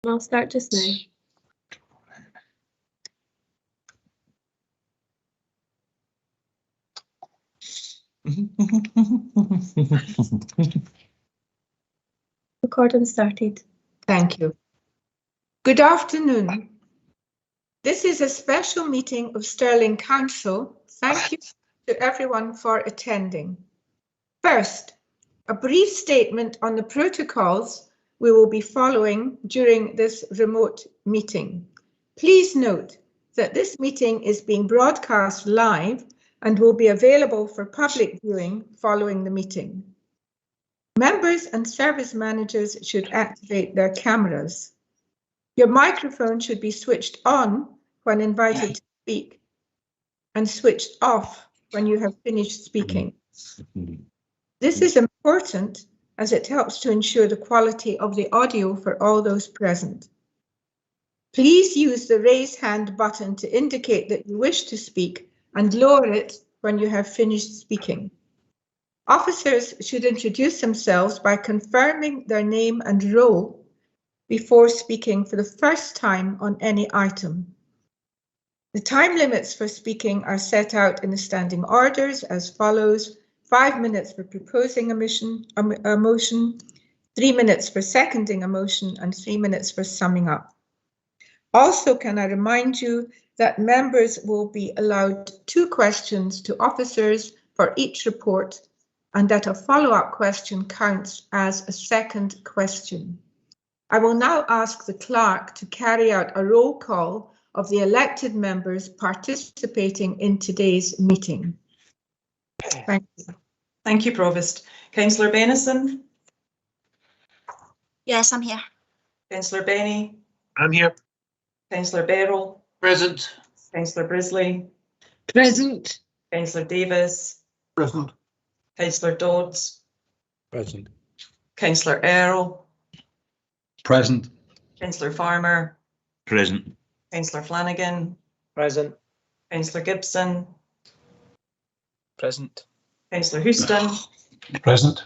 I'll start just now. Recording started. Thank you. Good afternoon. This is a special meeting of Stirling Council. Thank you to everyone for attending. First, a brief statement on the protocols we will be following during this remote meeting. Please note that this meeting is being broadcast live and will be available for public viewing following the meeting. Members and service managers should activate their cameras. Your microphone should be switched on when invited to speak and switched off when you have finished speaking. This is important as it helps to ensure the quality of the audio for all those present. Please use the raise hand button to indicate that you wish to speak and lower it when you have finished speaking. Officers should introduce themselves by confirming their name and role before speaking for the first time on any item. The time limits for speaking are set out in the standing orders as follows: 5 minutes for proposing a motion, 3 minutes for seconding a motion, and 3 minutes for summing up. Also, can I remind you that members will be allowed 2 questions to officers for each report, and that a follow-up question counts as a second question. I will now ask the clerk to carry out a roll call of the elected members participating in today's meeting. Thank you. Thank you, Provost. Councillor Benison? Yes, I'm here. Councillor Benny? I'm here. Councillor Beryl? Present. Councillor Brisley? Present. Councillor Davis? Present. Councillor Dodds? Present. Councillor Earl? Present. Councillor Farmer? Present. Councillor Flanagan? Present. Councillor Gibson? Present. Councillor Houston? Present.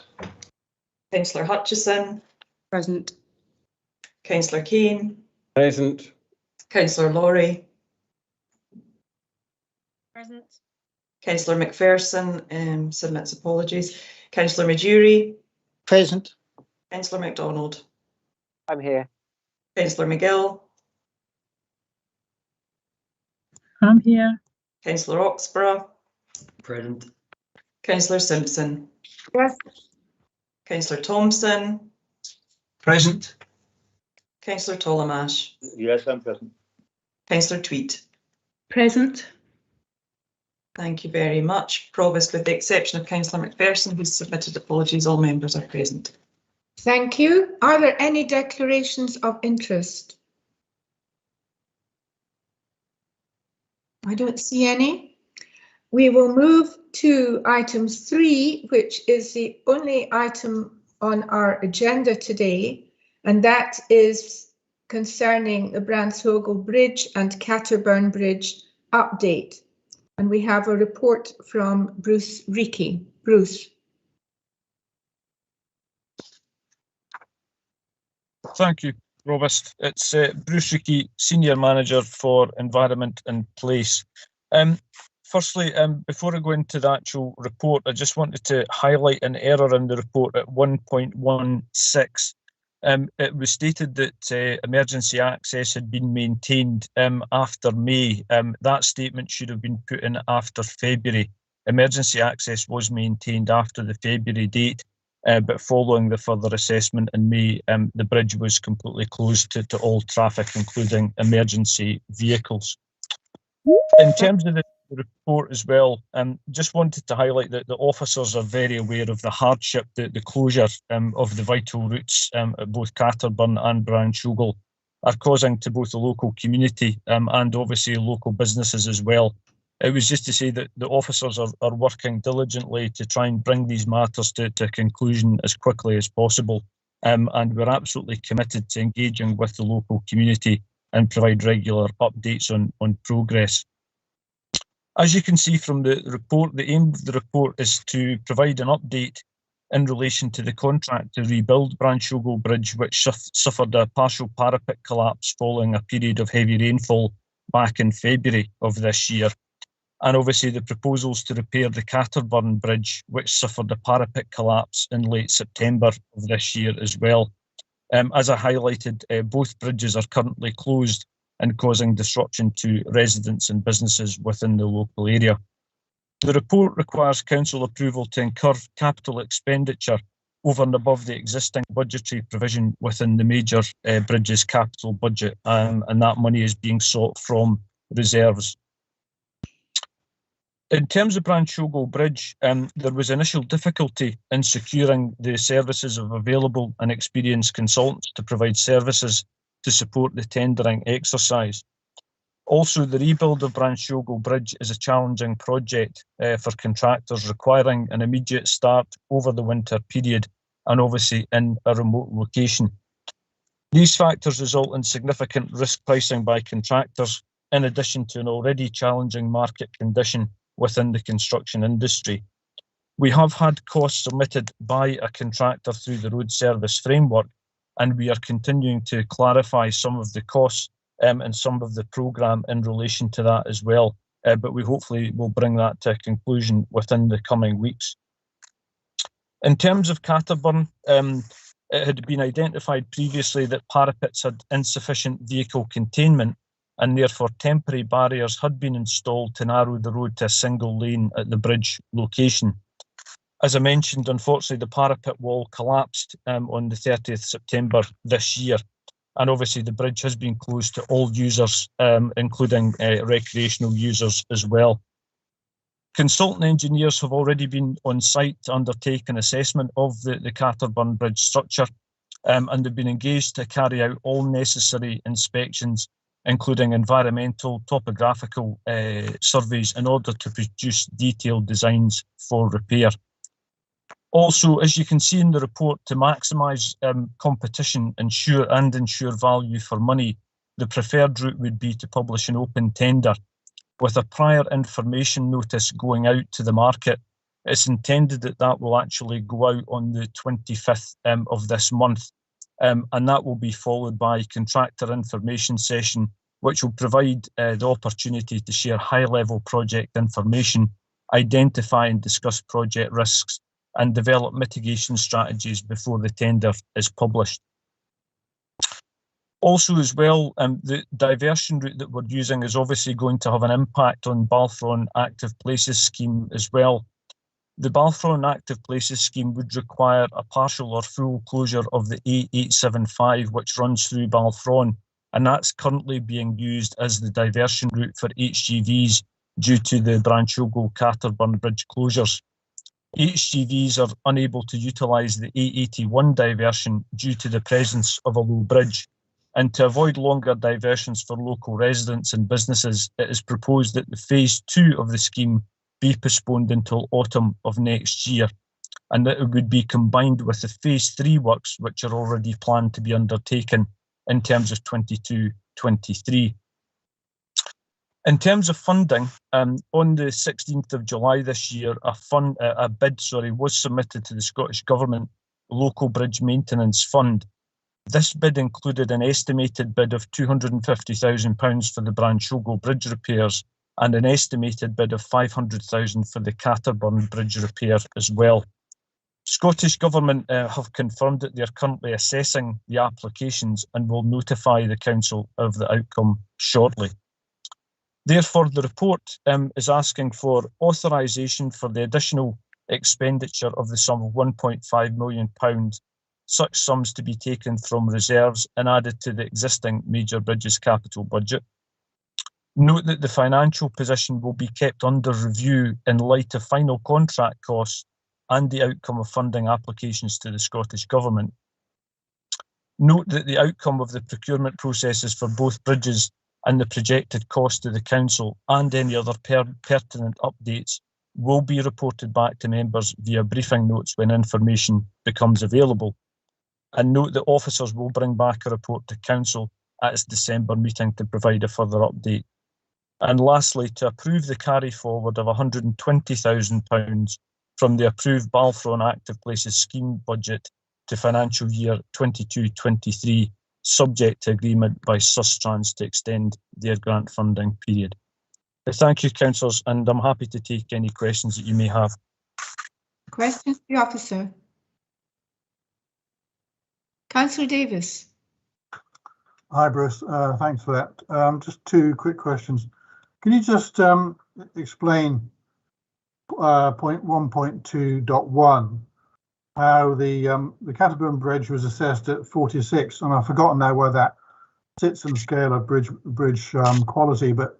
Councillor Hutchison? Present. Councillor Kane? Present. Councillor Laurie? Present. Councillor McPherson submits apologies. Councillor Majuri? Present. Councillor MacDonald? I'm here. Councillor McGill? I'm here. Councillor Oxborough? Present. Councillor Simpson? Yes. Councillor Thompson? Present. Councillor Tollemache? Yes, I'm present. Councillor Tweed? Present. Thank you very much. Provost, with the exception of Councillor McPherson, who's submitted apologies, all members are present. Thank you. Are there any declarations of interest? I don't see any. We will move to item 3, which is the only item on our agenda today, and that is concerning the Branshogle Bridge and Catterburn Bridge update. And we have a report from Bruce Reekie. Bruce. Thank you, Provost. It's Bruce Reekie, Senior Manager for Environment and Place. Firstly, before I go into the actual report, I just wanted to highlight an error in the report at 1.16. It was stated that emergency access had been maintained after May. That statement should have been put in after February. Emergency access was maintained after the February date, but following the further assessment in May, the bridge was completely closed to all traffic, including emergency vehicles. In terms of the report as well, just wanted to highlight that the officers are very aware of the hardship that the closure of the vital routes at both Catterburn and Branshogle are causing to both the local community and obviously local businesses as well. It was just to say that the officers are working diligently to try and bring these matters to a conclusion as quickly as possible, and we're absolutely committed to engaging with the local community and provide regular updates on progress. As you can see from the report, the aim of the report is to provide an update in relation to the contract to rebuild Branchogle Bridge, which suffered a partial parapet collapse following a period of heavy rainfall back in February of this year. And obviously the proposals to repair the Catterburn Bridge, which suffered a parapet collapse in late September of this year as well. As I highlighted, both bridges are currently closed and causing disruption to residents and businesses within the local area. The report requires council approval to incur capital expenditure over and above the existing budgetary provision within the major bridges capital budget, and that money is being sought from reserves. In terms of Branchogle Bridge, there was initial difficulty in securing the services of available and experienced consultants to provide services to support the tendering exercise. Also, the rebuild of Branchogle Bridge is a challenging project for contractors, requiring an immediate start over the winter period and obviously in a remote location. These factors result in significant risk pricing by contractors, in addition to an already challenging market condition within the construction industry. We have had costs submitted by a contractor through the road service framework, and we are continuing to clarify some of the costs and some of the programme in relation to that as well. But we hopefully will bring that to a conclusion within the coming weeks. In terms of Catterburn, it had been identified previously that parapets had insufficient vehicle containment, and therefore temporary barriers had been installed to narrow the road to a single lane at the bridge location. As I mentioned, unfortunately, the parapet wall collapsed on the 30th September this year. And obviously the bridge has been closed to all users, including recreational users as well. Consultant engineers have already been on site to undertake an assessment of the Catterburn Bridge structure, and they've been engaged to carry out all necessary inspections, including environmental, topographical surveys, in order to produce detailed designs for repair. Also, as you can see in the report, to maximise competition ensure value for money, the preferred route would be to publish an open tender with a prior information notice going out to the market. It's intended that that will actually go out on the 25th of this month, and that will be followed by contractor information session, which will provide the opportunity to share high-level project information, identify and discuss project risks, and develop mitigation strategies before the tender is published. Also as well, the diversion route that we're using is obviously going to have an impact on Balfron Active Places scheme as well. The Balfron Active Places scheme would require a partial or full closure of the A875, which runs through Balfron, and that's currently being used as the diversion route for HGVs due to the Branchogle Catterburn Bridge closures. HGVs are unable to utilise the A81 diversion due to the presence of a low bridge. And to avoid longer diversions for local residents and businesses, it is proposed that the phase 2 of the scheme be postponed until autumn of next year, and that it would be combined with the phase 3 works, which are already planned to be undertaken in terms of 22-23. In terms of funding, on the 16th of July this year, a bid was submitted to the Scottish Government Local Bridge Maintenance Fund. This bid included an estimated bid of £250,000 for the Branchogle Bridge repairs and an estimated bid of £500,000 for the Catterburn Bridge repair as well. Scottish Government have confirmed that they are currently assessing the applications and will notify the Council of the outcome shortly. Therefore, the report is asking for authorisation for the additional expenditure of the sum of £1.5 million, such sums to be taken from reserves and added to the existing major bridges capital budget. Note that the financial position will be kept under review in light of final contract costs and the outcome of funding applications to the Scottish Government. Note that the outcome of the procurement processes for both bridges and the projected cost to the Council and any other pertinent updates will be reported back to members via briefing notes when information becomes available. And note that officers will bring back a report to Council at its December meeting to provide a further update. And lastly, to approve the carry forward of £120,000 from the approved Balfron Active Places scheme budget to financial year 22-23, subject to agreement by Sustrans to extend their grant funding period. Thank you, councillors, and I'm happy to take any questions that you may have. Questions to the officer? Councillor Davis. Hi, Bruce. Thanks for that. Just two quick questions. Can you just explain point 1.2.1, how the Canterbury Bridge was assessed at 46, and I've forgotten now where that sits in the scale of bridge quality, but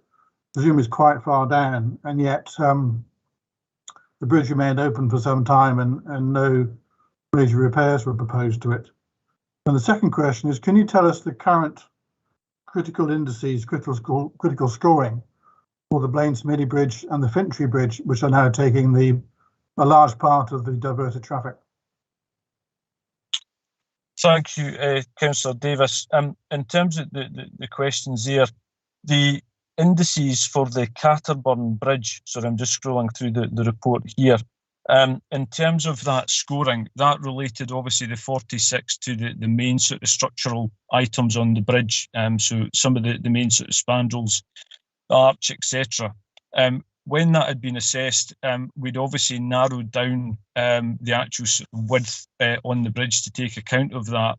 I presume it's quite far down, and yet the bridge remained open for some time and no major repairs were proposed to it. And the second question is, can you tell us the current critical indices, critical scoring for the Blaine Smithy Bridge and the Fintry Bridge, which are now taking a large part of the diverted traffic? Thank you, Councillor Davis. In terms of the questions there, the indices for the Catterburn Bridge, so I'm just scrolling through the report here. In terms of that scoring, that related obviously the 46 to the main sort of structural items on the bridge. So some of the main sort of spandrels, the arch, etc. When that had been assessed, we'd obviously narrowed down the actual width on the bridge to take account of that.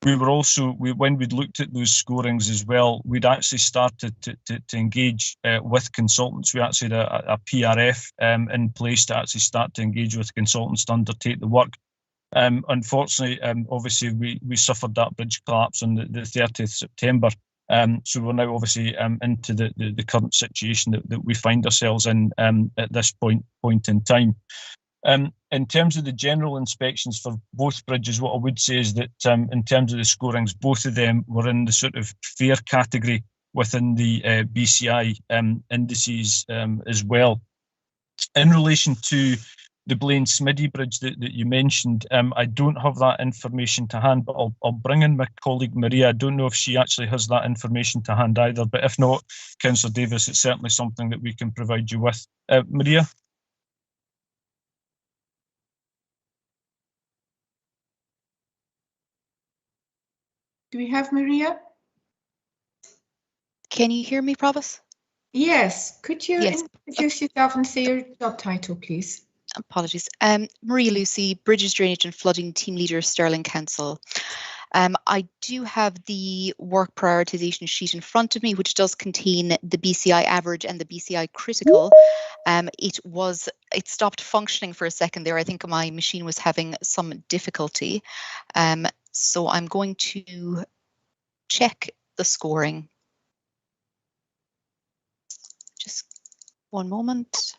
We were also, when we'd looked at those scorings as well, we'd actually started to engage with consultants. We actually had a PRF in place to actually start to engage with consultants to undertake the work. Unfortunately, obviously, we suffered that bridge collapse on the 30th September. So we're now obviously into the current situation that we find ourselves in at this point in time. In terms of the general inspections for both bridges, what I would say is that in terms of the scorings, both of them were in the sort of fair category within the BCI indices as well. In relation to the Blaine Smithy Bridge that you mentioned, I don't have that information to hand, but I'll bring in my colleague Maria. I don't know if she actually has that information to hand either, but if not, Councillor Davis, it's certainly something that we can provide you with. Maria? Do we have Maria? Can you hear me, Provost? Yes. Could you Yes. introduce yourself and say your job title, please? Apologies. Maria Lucy, Bridges, Drainage and Flooding Team Leader, Stirling Council. I do have the work prioritisation sheet in front of me, which does contain the BCI average and the BCI critical. It stopped functioning for a second there. I think my machine was having some difficulty. So I'm going to check the scoring. Just one moment.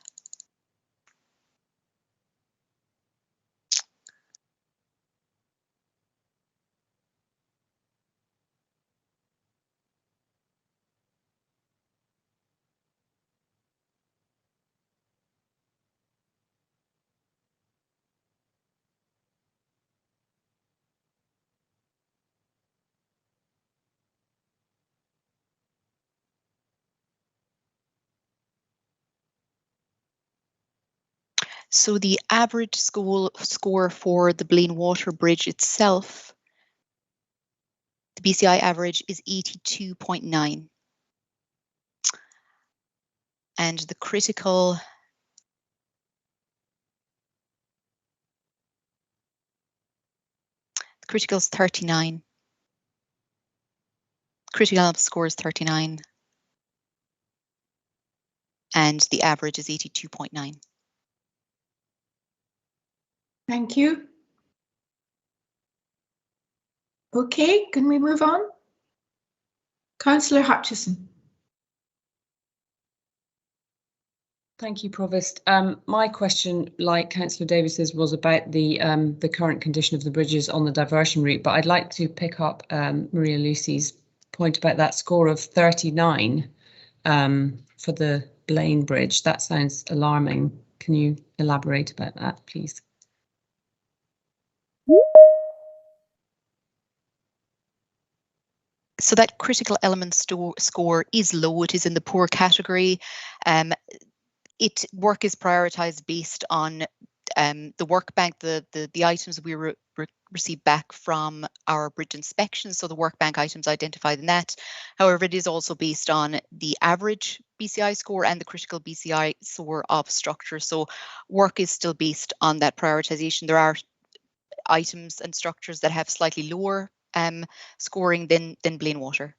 So the average score for the Blaine Water Bridge itself, the BCI average is 82.9. And the critical is 39. Critical score is 39. And the average is 82.9. Thank you. Okay, can we move on? Councillor Hutchison. Thank you, Provost. My question, like Councillor Davis's, was about the current condition of the bridges on the diversion route, but I'd like to pick up Maria Lucy's point about that score of 39 for the Blaine Bridge. That sounds alarming. Can you elaborate about that, please? So that critical element score is low. It is in the poor category. Work is prioritised based on the work bank, the items we received back from our bridge inspection. So the work bank items identified in that. However, it is also based on the average BCI score and the critical BCI score of structure. So work is still based on that prioritisation. There are items and structures that have slightly lower scoring than plain water.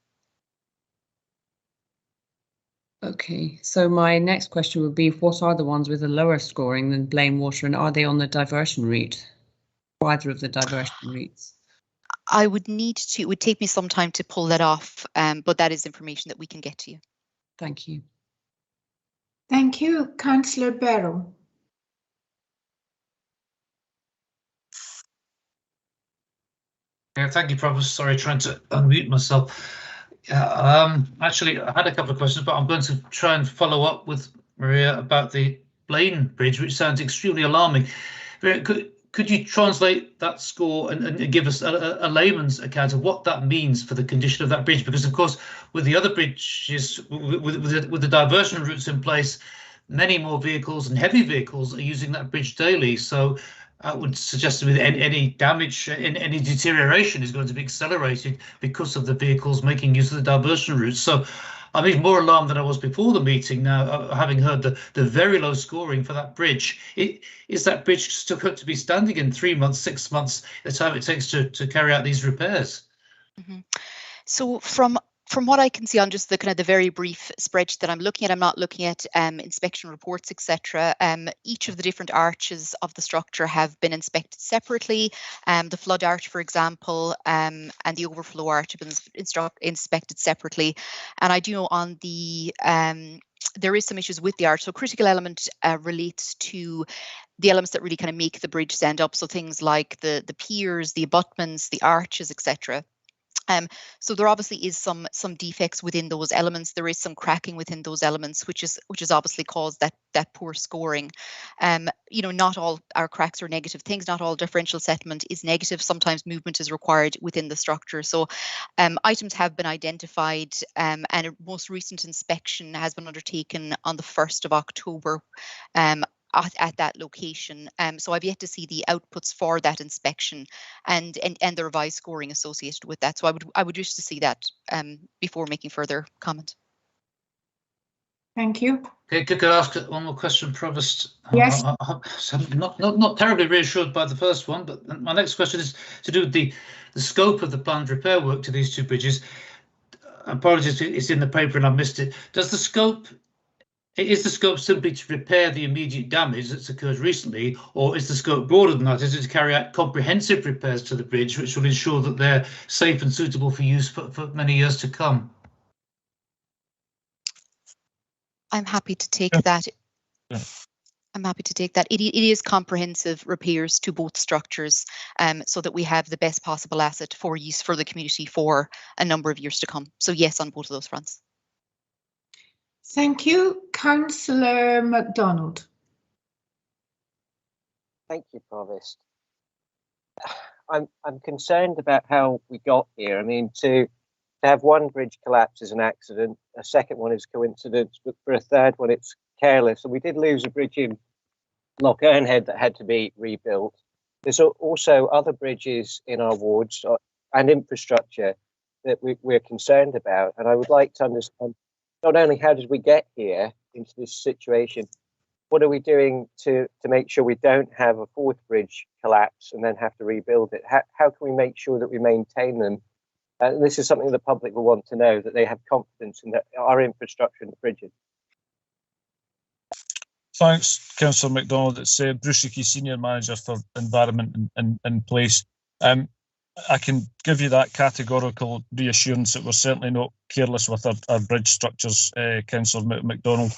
Okay, so my next question would be, what are the ones with a lower scoring than plain water, and are they on the diversion route, or either of the diversion routes? I would need to, it would take me some time to pull that off, but that is information that we can get to you. Thank you. Thank you. Councillor Barrow. Yeah, thank you, Provost. Sorry, trying to unmute myself. Actually, I had a couple of questions, but I'm going to try and follow up with Maria about the Blaine Bridge, which sounds extremely alarming. Maria, could you translate that score and give us a layman's account of what that means for the condition of that bridge? Because, of course, with the other bridges, with the diversion routes in place, many more vehicles and heavy vehicles are using that bridge daily. So I would suggest that any damage, any deterioration is going to be accelerated because of the vehicles making use of the diversion routes. So I'm even more alarmed than I was before the meeting now, having heard the very low scoring for that bridge. Is that bridge still going to be standing in 3 months, 6 months, the time it takes to carry out these repairs? Mm-hmm. So from what I can see on just the kind of the very brief spreadsheet that I'm looking at, I'm not looking at inspection reports, etc. Each of the different arches of the structure have been inspected separately. The flood arch, for example, and the overflow arch have been inspected separately. And I do know on the there is some issues with the arch. So critical element relates to the elements that really kind of make the bridge stand up. So things like the piers, the abutments, the arches, etc. So there obviously is some defects within those elements. There is some cracking within those elements, which is obviously caused that poor scoring. You know, not all our cracks are negative things. Not all differential settlement is negative. Sometimes movement is required within the structure. So items have been identified, and a most recent inspection has been undertaken on the 1st of October. At that location. So I've yet to see the outputs for that inspection and the revised scoring associated with that. So I would wish to see that before making further comment. Thank you. Okay, could I ask one more question, Provost? Yes. I'm not terribly reassured by the first one, but my next question is to do with the scope of the planned repair work to these two bridges. Apologies, it's in the paper and I missed it. Is the scope simply to repair the immediate damage that's occurred recently, or is the scope broader than that? Is it to carry out comprehensive repairs to the bridge, which will ensure that they're safe and suitable for use for many years to come? I'm happy to take that. I'm happy to take that. It is comprehensive repairs to both structures, so that we have the best possible asset for use for the community for a number of years to come. So yes, on both of those fronts. Thank you. Councillor MacDonald. Thank you, Provost. I'm concerned about how we got here. I mean, to have one bridge collapse is an accident, a second one is coincidence, but for a third one it's careless. And we did lose a bridge in Loch Ernhead that had to be rebuilt. There's also other bridges in our wards and infrastructure that we're concerned about. And I would like to understand not only how did we get here into this situation, what are we doing to make sure we don't have a fourth bridge collapse and then have to rebuild it? How can we make sure that we maintain them? And this is something the public will want to know, that they have confidence in our infrastructure and the bridges. Thanks, Councillor MacDonald. It's Bruce Hickey, Senior Manager for Environment in Place. I can give you that categorical reassurance that we're certainly not careless with our bridge structures, Councillor MacDonald.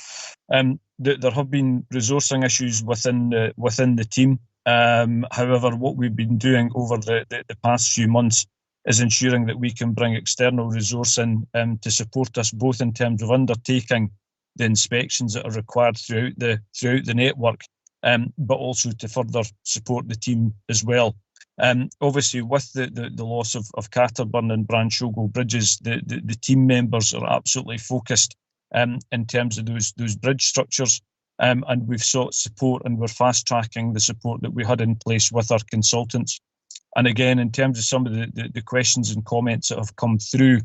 There have been resourcing issues within the team. However, what we've been doing over the past few months is ensuring that we can bring external resource in to support us both in terms of undertaking the inspections that are required throughout the network, but also to further support the team as well. Obviously, with the loss of Catterburn and Branchogle bridges, the team members are absolutely focused in terms of those bridge structures. and we've sought support, and we're fast tracking the support that we had in place with our consultants. And again, in terms of some of the questions and comments that have come through,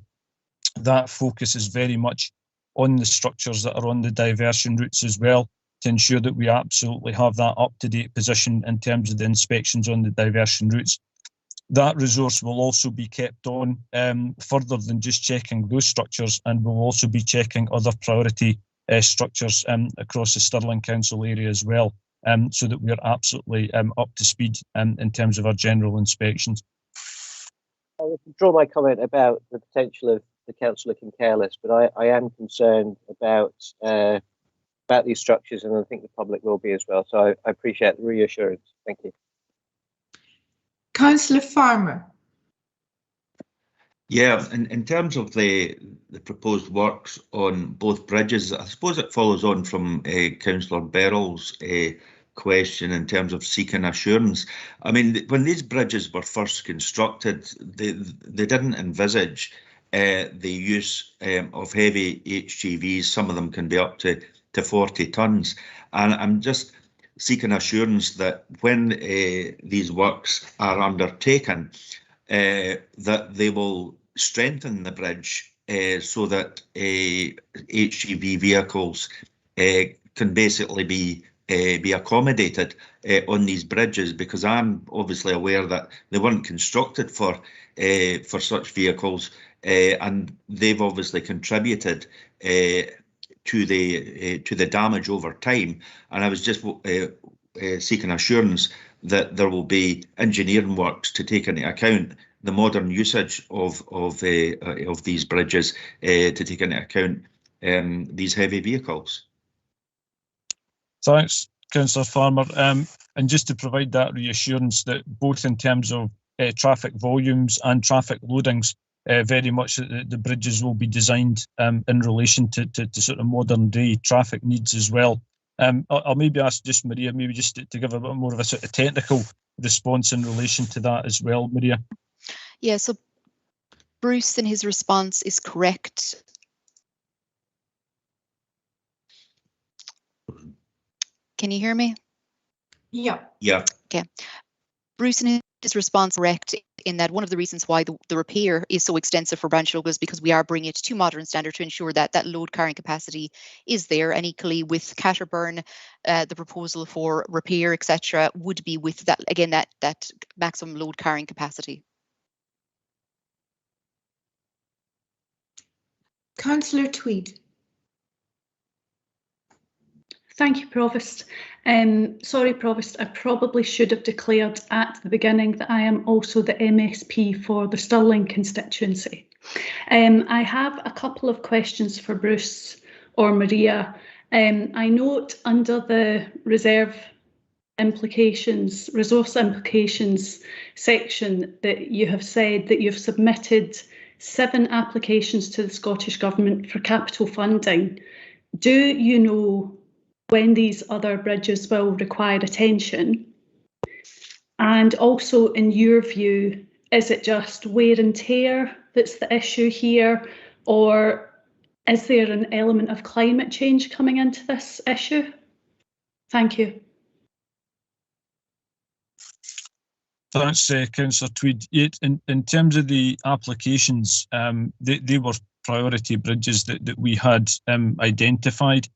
that focus is very much on the structures that are on the diversion routes as well, to ensure that we absolutely have that up-to-date position in terms of the inspections on the diversion routes. That resource will also be kept on further than just checking those structures, and we'll also be checking other priority structures across the Stirling Council area as well, so that we're absolutely up to speed in terms of our general inspections. I would draw my comment about the potential of the council looking careless, but I am concerned about these structures, and I think the public will be as well. So I appreciate the reassurance. Thank you. Councillor Farmer. Yeah, in terms of the proposed works on both bridges, I suppose it follows on from Councillor Beryl's question in terms of seeking assurance. I mean, when these bridges were first constructed, they didn't envisage the use of heavy HGVs. Some of them can be up to 40 tonnes. And I'm just seeking assurance that when these works are undertaken, that they will strengthen the bridge so that HGV vehicles can basically be accommodated on these bridges, because I'm obviously aware that they weren't constructed for such vehicles, and they've obviously contributed to the damage over time. And I was just seeking assurance that there will be engineering works to take into account the modern usage of these bridges, to take into account these heavy vehicles. Thanks, Councillor Farmer. And just to provide that reassurance that both in terms of traffic volumes and traffic loadings, very much the bridges will be designed in relation to sort of modern day traffic needs as well. I'll maybe ask just Maria, maybe just to give a bit more of a sort of technical response in relation to that as well, Maria. Yeah, so Bruce in his response is correct. Can you hear me? Yeah. Yeah. Okay. Bruce in his response correct in that one of the reasons why the repair is so extensive for Branch Local is because we are bringing it to modern standard to ensure that that load carrying capacity is there. And equally with Catterburn, the proposal for repair, etc., would be with that, again, that maximum load carrying capacity. Councillor Tweed. Thank you, Provost. Sorry, Provost, I probably should have declared at the beginning that I am also the MSP for the Stirling constituency. I have a couple of questions for Bruce or Maria. I note under the resource implications section that you have said that you've submitted 7 applications to the Scottish Government for capital funding. Do you know when these other bridges will require attention? And also, in your view, is it just wear and tear that's the issue here, or is there an element of climate change coming into this issue? Thank you. Thanks, Councillor Tweed. In terms of the applications, they were priority bridges that we had identified.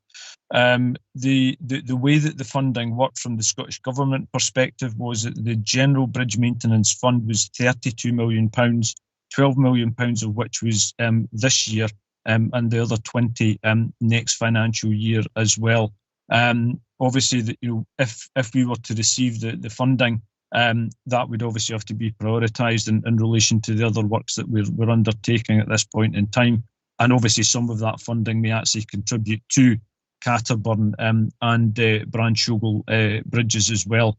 The way that the funding worked from the Scottish Government perspective was that the General Bridge Maintenance Fund was £32 million, £12 million of which was this year, and the other 20 next financial year as well. Obviously, if we were to receive the funding, that would obviously have to be prioritised in relation to the other works that we're undertaking at this point in time. And obviously some of that funding may actually contribute to Catterburn and Branch Local bridges as well.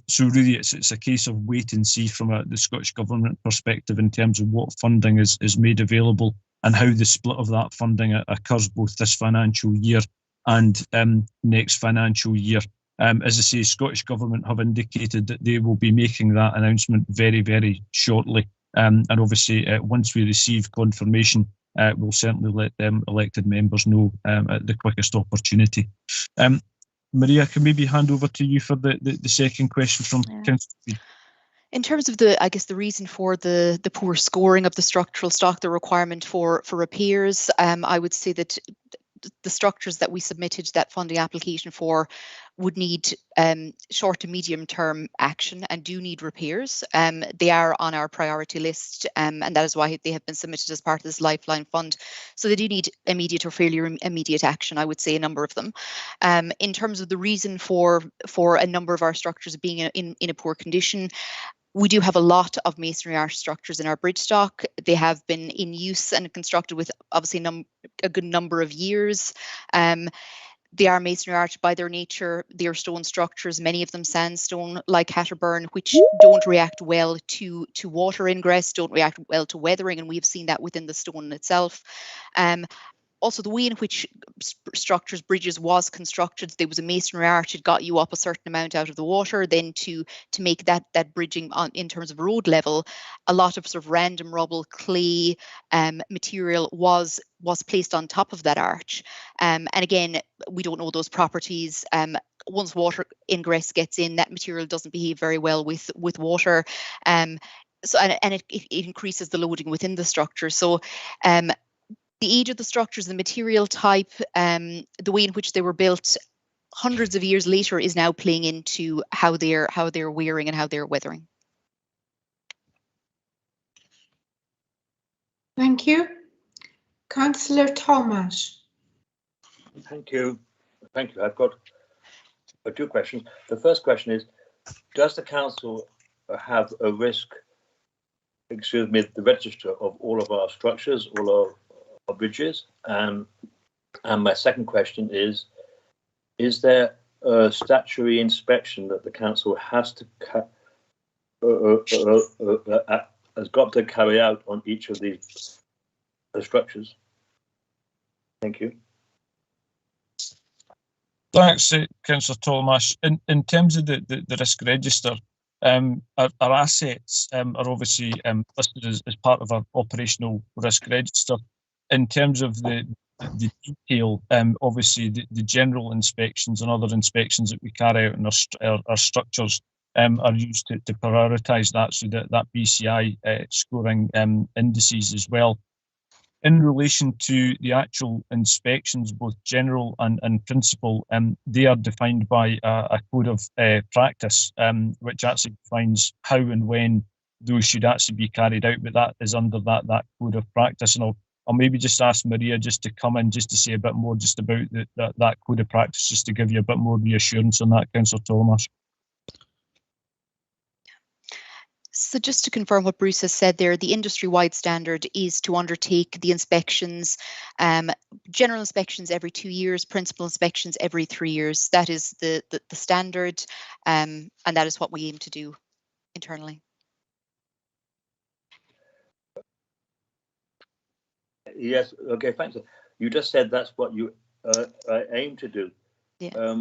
So really it's a case of wait and see from the Scottish Government perspective in terms of what funding is made available and how the split of that funding occurs both this financial year and next financial year. As I say, Scottish Government have indicated that they will be making that announcement very, very shortly. And obviously, once we receive confirmation, we'll certainly let them elected members know at the quickest opportunity. Maria, can maybe hand over to you for the second question from Councillor. In terms of the, I guess, the reason for the poor scoring of the structural stock, the requirement for repairs, I would say that the structures that we submitted that funding application for would need short to medium term action and do need repairs. They are on our priority list, and that is why they have been submitted as part of this Lifeline Fund. So they do need immediate or fairly immediate action, I would say, a number of them. In terms of the reason for a number of our structures being in a poor condition, we do have a lot of masonry arch structures in our bridge stock. They have been in use and constructed with obviously a good number of years. They are masonry arch by their nature. They are stone structures, many of them sandstone, like Hatterburn, which don't react well to water ingress, don't react well to weathering, and we've seen that within the stone itself. Also, the way in which structures, bridges was constructed, there was a masonry arch, it got you up a certain amount out of the water. Then to make that bridging in terms of road level, a lot of sort of random rubble, clay material was placed on top of that arch. And again, we don't know those properties. Once water ingress gets in, that material doesn't behave very well with water. So it increases the loading within the structure. So the age of the structures, the material type, the way in which they were built hundreds of years later is now playing into how they're wearing and how they're weathering. Thank you. Councillor Thomas. Thank you. Thank you. I've got two questions. The first question is, does the council have a risk, the register of all of our structures, all of our bridges? And my second question is there a statutory inspection that the council has to has got to carry out on each of these structures? Thank you. Thanks, Councillor Thomas. In terms of the risk register, our assets are obviously listed as part of our operational risk register. In terms of the detail, obviously the general inspections and other inspections that we carry out in our structures are used to prioritise that, so that BCI scoring indices as well. In relation to the actual inspections, both general and principal, they are defined by a code of practice, which actually defines how and when those should actually be carried out, but that is under that code of practice. And I'll maybe just ask Maria just to come in just to say a bit more just about that code of practice, just to give you a bit more reassurance on that, Councillor Thomas. So just to confirm what Bruce has said there, the industry-wide standard is to undertake the inspections, general inspections every 2 years, principal inspections every 3 years. That is the standard, and that is what we aim to do internally. Yes, okay, thanks. You just said that's what you aim to do. Yeah.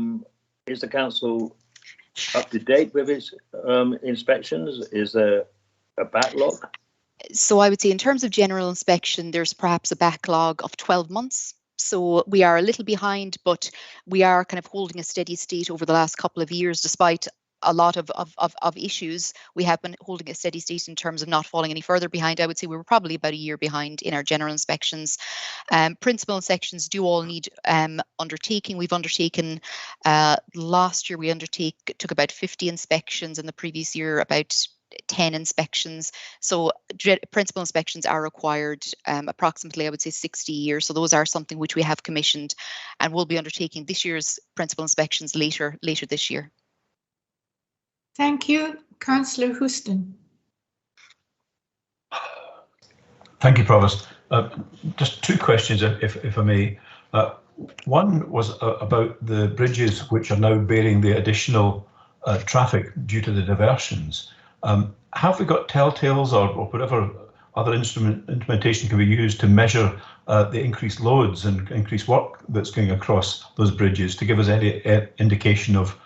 Is the council up to date with its inspections? Is there a backlog? So I would say in terms of general inspection, there's perhaps a backlog of 12 months. So we are a little behind, but we are kind of holding a steady state over the last couple of years, despite a lot of issues. We have been holding a steady state in terms of not falling any further behind. I would say we were probably about a year behind in our general inspections. Principal inspections do all need undertaking. We've undertaken last year, we took about 50 inspections, in the previous year about 10 inspections. So principal inspections are required approximately, I would say, 60 a year. So those are something which we have commissioned and will be undertaking this year's principal inspections later this year. Thank you. Councillor Houston. Thank you, Provost. Just two questions, if I may. One was about the bridges which are now bearing the additional traffic due to the diversions. Have we got telltales or whatever other instrumentation can be used to measure the increased loads and increased work that's going across those bridges to give us any indication of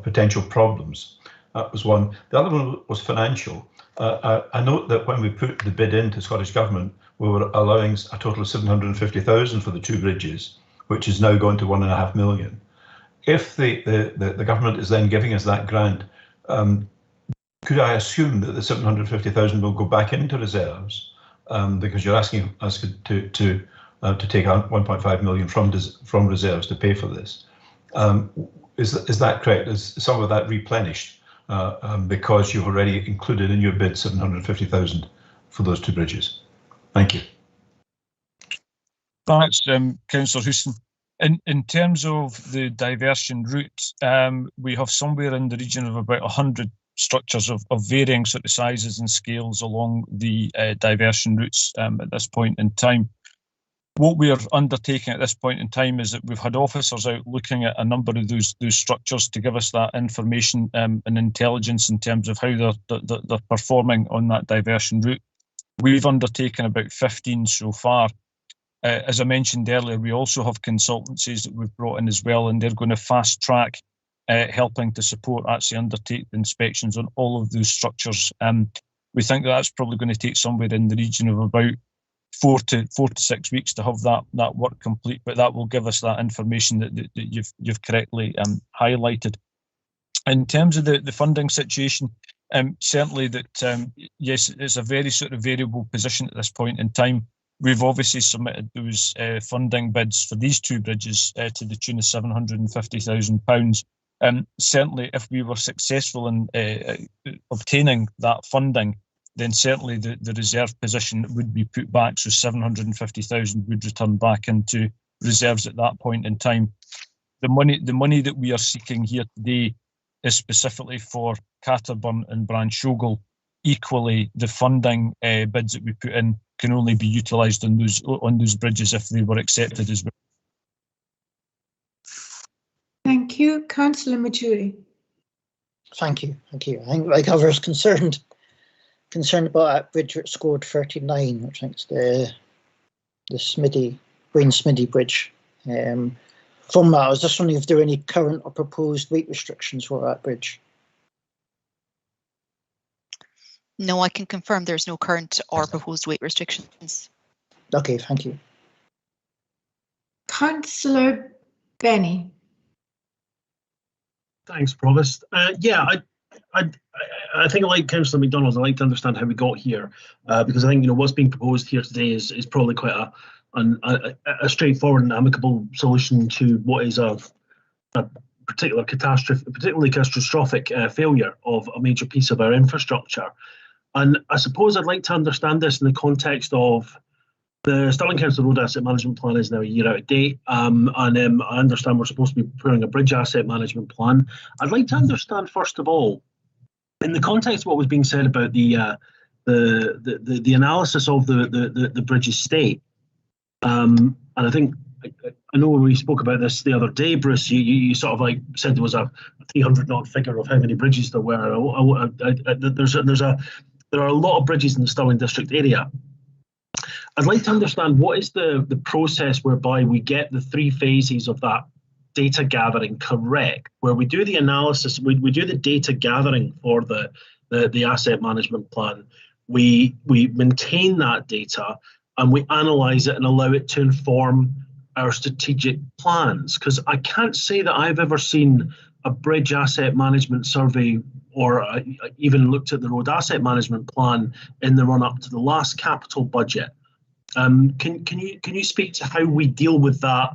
potential problems? That was one. The other one was financial. I note that when we put the bid into Scottish Government, we were allowing a total of 750,000 for the two bridges, which is now gone to 1.5 million. if the government is then giving us that grant, could I assume that the 750,000 will go back into reserves, because you're asking us to take out 1.5 million from reserves to pay for this? Is that correct? Is some of that replenished because you've already included in your bid 750,000 for those two bridges? Thank you. Thanks, Councillor Houston. In terms of the diversion route, we have somewhere in the region of about 100 structures of varying sort of sizes and scales along the diversion routes at this point in time. What we are undertaking at this point in time is that we've had officers out looking at a number of those structures to give us that information and intelligence in terms of how they're performing on that diversion route. We've undertaken about 15 so far. As I mentioned earlier, we also have consultancies that we've brought in as well, and they're going to fast track helping to support actually undertake the inspections on all of those structures. We think that's probably going to take somewhere in the region of about 4 to 6 weeks to have that work complete, but that will give us that information that you've correctly highlighted. In terms of the funding situation, certainly that yes, it's a very sort of variable position at this point in time. We've obviously submitted those funding bids for these two bridges to the tune of £750,000. Certainly, if we were successful in obtaining that funding, then certainly the reserve position would be put back, so 750,000 would return back into reserves at that point in time. The money that we are seeking here today is specifically for Catterburn and Branchogle. Equally, the funding bids that we put in can only be utilised on those bridges if they were accepted as well. Thank you. Councillor Majuri. Thank you. I think like others concerned about that bridge that scored 39, which I think is the Green Smiddy Bridge. From that, I was just wondering if there are any current or proposed weight restrictions for that bridge. No, I can confirm there's no current or proposed weight restrictions. Okay, thank you. Councillor Benny. Thanks, Provost. Yeah, I think, like Councillor McDonald, I'd like to understand how we got here, because I think what's being proposed here today is probably quite a straightforward and amicable solution to what is a particularly catastrophic failure of a major piece of our infrastructure. And I suppose I'd like to understand this in the context of the Stirling Council Road Asset Management Plan is now a year out of date, and I understand we're supposed to be putting a bridge asset management plan. I'd like to understand, first of all, in the context of what was being said about the analysis of the bridge's state, and I think I know when we spoke about this the other day, Bruce, you sort of like said there was a 300 odd figure of how many bridges there were. There are a lot of bridges in the Stirling district area. I'd like to understand what is the process whereby we get the three phases of that data gathering correct, where we do the analysis, we do the data gathering for the asset management plan, we maintain that data and we analyse it and allow it to inform our strategic plans. Because I can't say that I've ever seen a bridge asset management survey or even looked at the road asset management plan in the run up to the last capital budget. Can you speak to how we deal with that,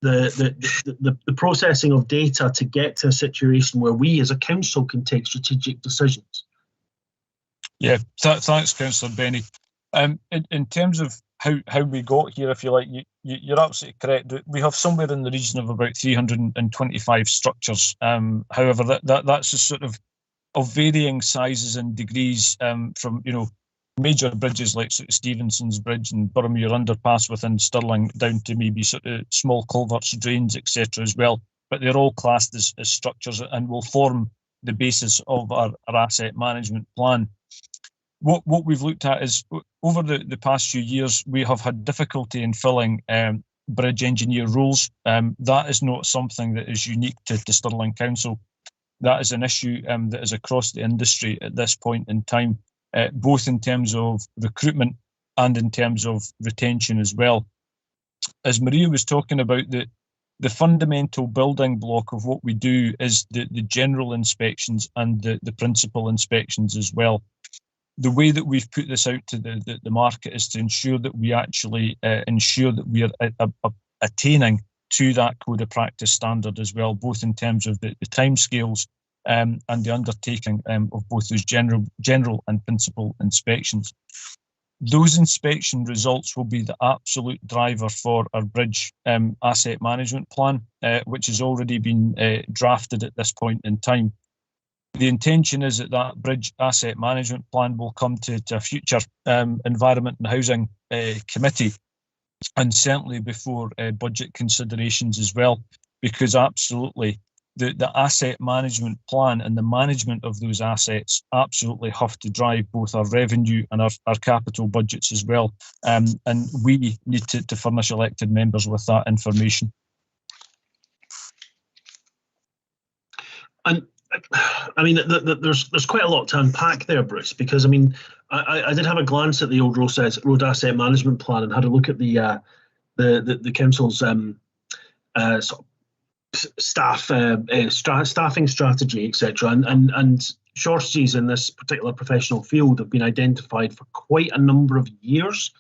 the processing of data to get to a situation where we as a council can take strategic decisions? Yeah, thanks, Councillor Benny. In terms of how we got here, if you like, you're absolutely correct. We have somewhere in the region of about 325 structures. However, that's a sort of varying sizes and degrees, from major bridges like sort of Stevenson's Bridge and Burmuir Underpass within Stirling down to maybe sort of small culverts, drains, etc. as well. But they're all classed as structures and will form the basis of our asset management plan. What we've looked at is over the past few years, we have had difficulty in filling bridge engineer roles. That is not something that is unique to Stirling Council. That is an issue that is across the industry at this point in time, both in terms of recruitment and in terms of retention as well. As Maria was talking about the fundamental building block of what we do is the general inspections and the principal inspections as well. The way that we've put this out to the market is to ensure that we actually ensure that we are attaining to that code of practice standard as well, both in terms of the timescales and the undertaking of both those general and principal inspections. Those inspection results will be the absolute driver for our bridge asset management plan, which has already been drafted at this point in time. The intention is that that bridge asset management plan will come to a future Environment and Housing Committee, and certainly before budget considerations as well, because absolutely the asset management plan and the management of those assets absolutely have to drive both our revenue and our capital budgets as well. And we need to furnish elected members with that information. And I mean, there's quite a lot to unpack there, Bruce, because I mean, I did have a glance at the old road asset management plan and had a look at the council's sort of staffing strategy, etc. And shortages in this particular professional field have been identified for quite a number of years.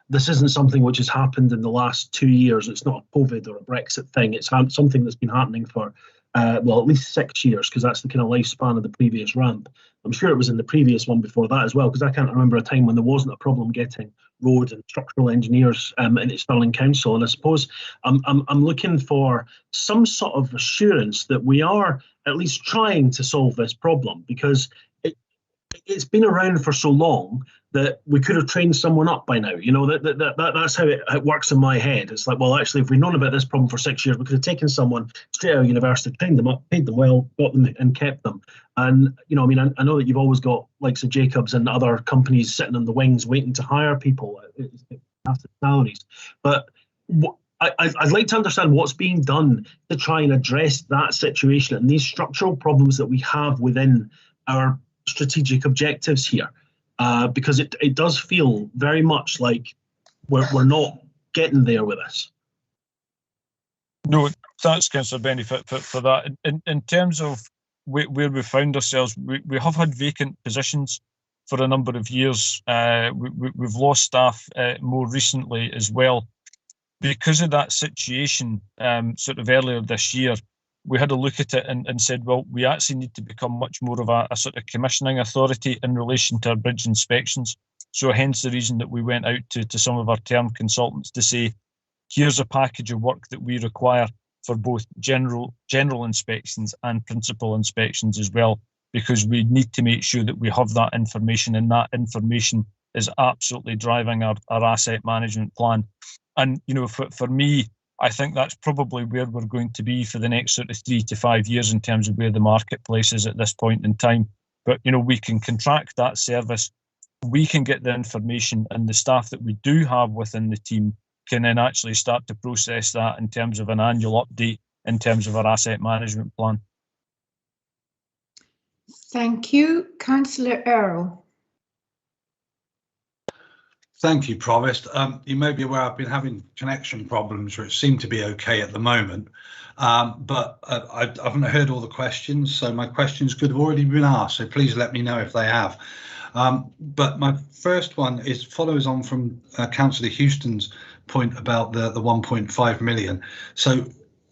This isn't something which has happened in the last 2 years. It's not a COVID or a Brexit thing. It's something that's been happening for well, at least 6 years, because that's the kind of lifespan of the previous ramp. I'm sure it was in the previous one before that as well, because I can't remember a time when there wasn't a problem getting road and structural engineers in Stirling Council. And I suppose I'm looking for some sort of assurance that we are at least trying to solve this problem, because it's been around for so long that we could have trained someone up by now. You know, that's how it works in my head. It's like, well, actually, if we'd known about this problem for 6 years, we could have taken someone straight out of university, trained them up, paid them well, got them and kept them. And, you know, I mean, I know that you've always got likes of Jacobs and other companies sitting on the wings waiting to hire people after salaries. But I'd like to understand what's being done to try and address that situation and these structural problems that we have within our strategic objectives here. Because it does feel very much like we're not getting there with this. No, thanks, Councillor Benny, for that. In terms of where we found ourselves, we have had vacant positions for a number of years. We've lost staff more recently as well. Because of that situation, sort of earlier this year, we had a look at it and said, well, we actually need to become much more of a sort of commissioning authority in relation to our bridge inspections. So hence the reason that we went out to some of our term consultants to say, here's a package of work that we require for both general inspections and principal inspections as well, because we need to make sure that we have that information, and that information is absolutely driving our asset management plan. And, you know, for me, I think that's probably where we're going to be for the next sort of 3 to 5 years in terms of where the marketplace is at this point in time. But, you know, we can contract that service, we can get the information, and the staff that we do have within the team can then actually start to process that in terms of an annual update in terms of our asset management plan. Thank you. Councillor Earl. Thank you, Provost. You may be aware I've been having connection problems, which seem to be okay at the moment, but I haven't heard all the questions, so my questions could have already been asked, so please let me know if they have. But my first one follows on from Councillor Houston's point about the 1.5 million. So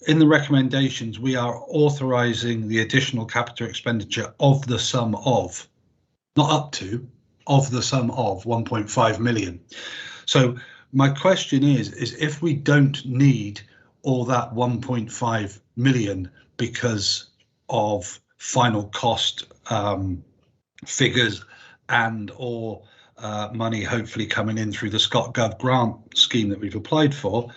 in the recommendations, we are authorising the additional capital expenditure of the sum of, not up to, of the sum of 1.5 million. So my question is if we don't need all that 1.5 million because of final cost figures and or money hopefully coming in through the ScotGov grant scheme that we've applied for,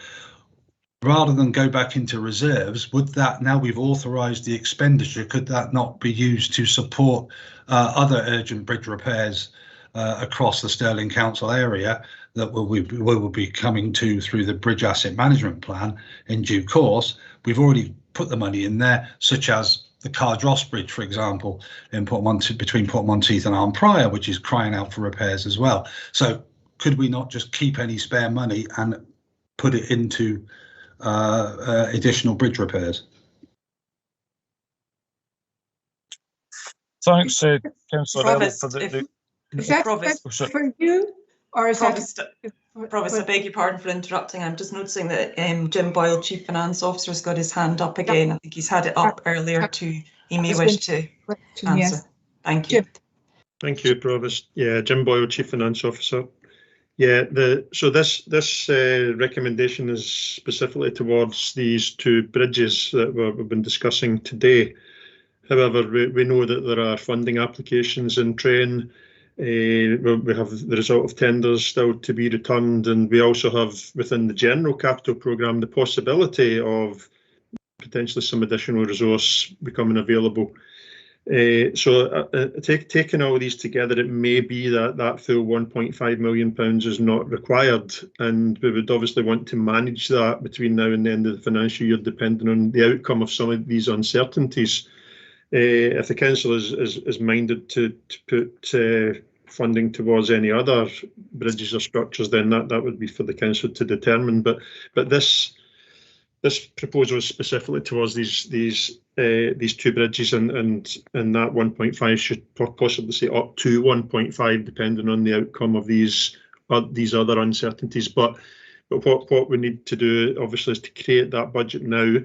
rather than go back into reserves, would that, now we've authorised the expenditure, could that not be used to support other urgent bridge repairs across the Stirling Council area that we will be coming to through the Bridge Asset Management Plan in due course? We've already put the money in there, such as the Cardross Bridge, for example, in between Port Monteith and Arm Prior, which is crying out for repairs as well. So could we not just keep any spare money and put it into additional bridge repairs. Thanks, Councillor Elliott, for Is that for you, or is Provost, that? Provost, I beg your pardon for interrupting. I'm just noticing that Jim Boyle, Chief Finance Officer, has got his hand up again. I think he's had it up earlier too. He may wish to answer. Yes. Thank you. Thank you, Provost. Yeah, Jim Boyle, Chief Finance Officer. Yeah, so this recommendation is specifically towards these two bridges that we've been discussing today. However, we know that there are funding applications in train. We have the result of tenders still to be returned, and we also have within the general capital programme the possibility of potentially some additional resource becoming available. Taking all of these together, it may be that full £1.5 million is not required, and we would obviously want to manage that between now and the end of the financial year, depending on the outcome of some of these uncertainties. If the council is minded to put funding towards any other bridges or structures, then that would be for the council to determine. But this proposal is specifically towards these two bridges, and that 1.5 should possibly say up to 1.5, depending on the outcome of these other uncertainties. But what we need to do, obviously, is to create that budget now,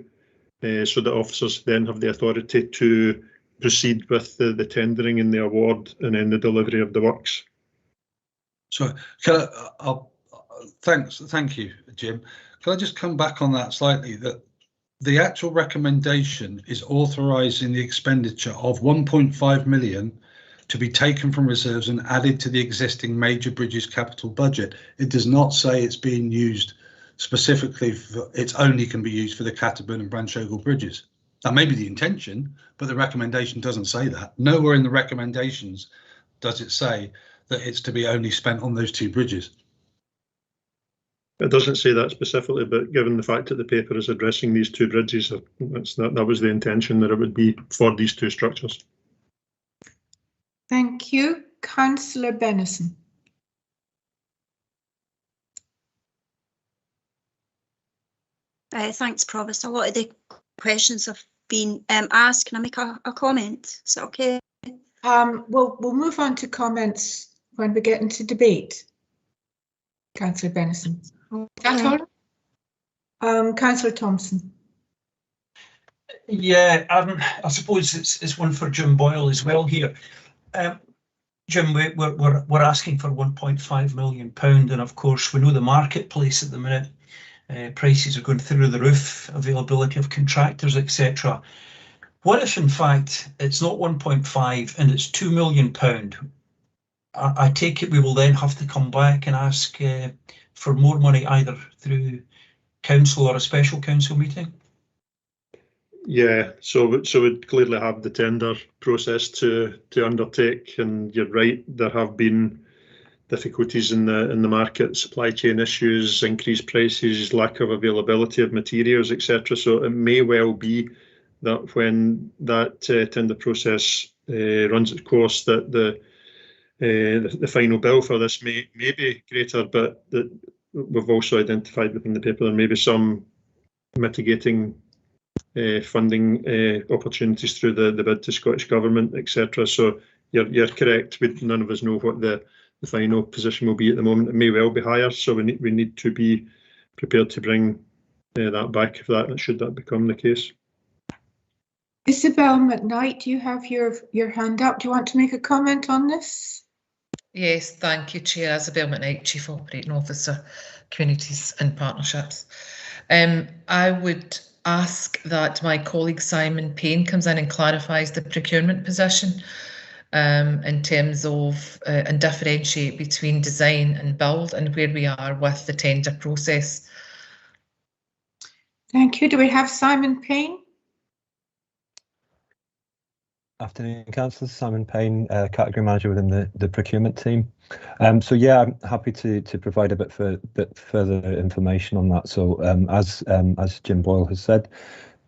so that officers then have the authority to proceed with the tendering and the award and then the delivery of the works. So, thank you, Jim. Can I just come back on that slightly? That the actual recommendation is authorising the expenditure of 1.5 million to be taken from reserves and added to the existing major bridges capital budget. It does not say it's being used specifically for, it's only can be used for the Catterburn and Branchogle bridges. That may be the intention, but the recommendation doesn't say that. Nowhere in the recommendations does it say that it's to be only spent on those two bridges. It doesn't say that specifically, but given the fact that the paper is addressing these two bridges, that was the intention, that it would be for these two structures. Thank you. Councillor Bennison. Thanks, Provost. A lot of the questions have been asked. Can I make a comment? Is that okay? We'll move on to comments when we get into debate. Councillor Bennison. Is that all? Councillor Thompson. Yeah, I suppose it's one for Jim Boyle as well here. Jim, we're asking for £1.5 million, and of course we know the marketplace at the minute. Prices are going through the roof, availability of contractors, etc. What if in fact it's not 1.5 and it's £2 million? I take it we will then have to come back and ask for more money, either through council or a special council meeting? Yeah, so we'd clearly have the tender process to undertake, and you're right, there have been difficulties in the market, supply chain issues, increased prices, lack of availability of materials, etc. So it may well be that when that tender process runs its course, that the final bill for this may be greater, but that we've also identified within the paper there may be some mitigating funding opportunities through the bid to Scottish Government, etc. So you're correct. None of us know what the final position will be at the moment. It may well be higher, so we need to be prepared to bring that back if should that become the case. Isabel McKnight, you have your hand up. Do you want to make a comment on this? Yes, thank you, Chair. Isabel McKnight, Chief Operating Officer, Communities and Partnerships. I would ask that my colleague Simon Payne comes in and clarifies the procurement position in terms of and differentiate between design and build and where we are with the tender process. Thank you. Do we have Simon Payne? Afternoon, Councillors. Simon Payne, Category Manager within the procurement team. So yeah, I'm happy to provide a bit further information on that. So as Jim Boyle has said,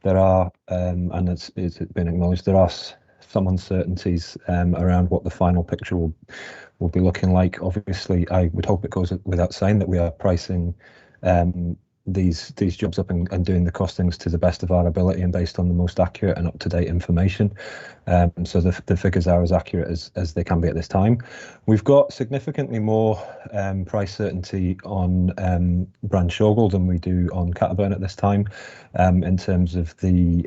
there are, and it's been acknowledged, there are some uncertainties around what the final picture will be looking like. Obviously, I would hope it goes without saying that we are pricing these jobs up and doing the costings to the best of our ability and based on the most accurate and up-to-date information. So the figures are as accurate as they can be at this time. We've got significantly more price certainty on Branchogle than we do on Catterburn at this time, in terms of the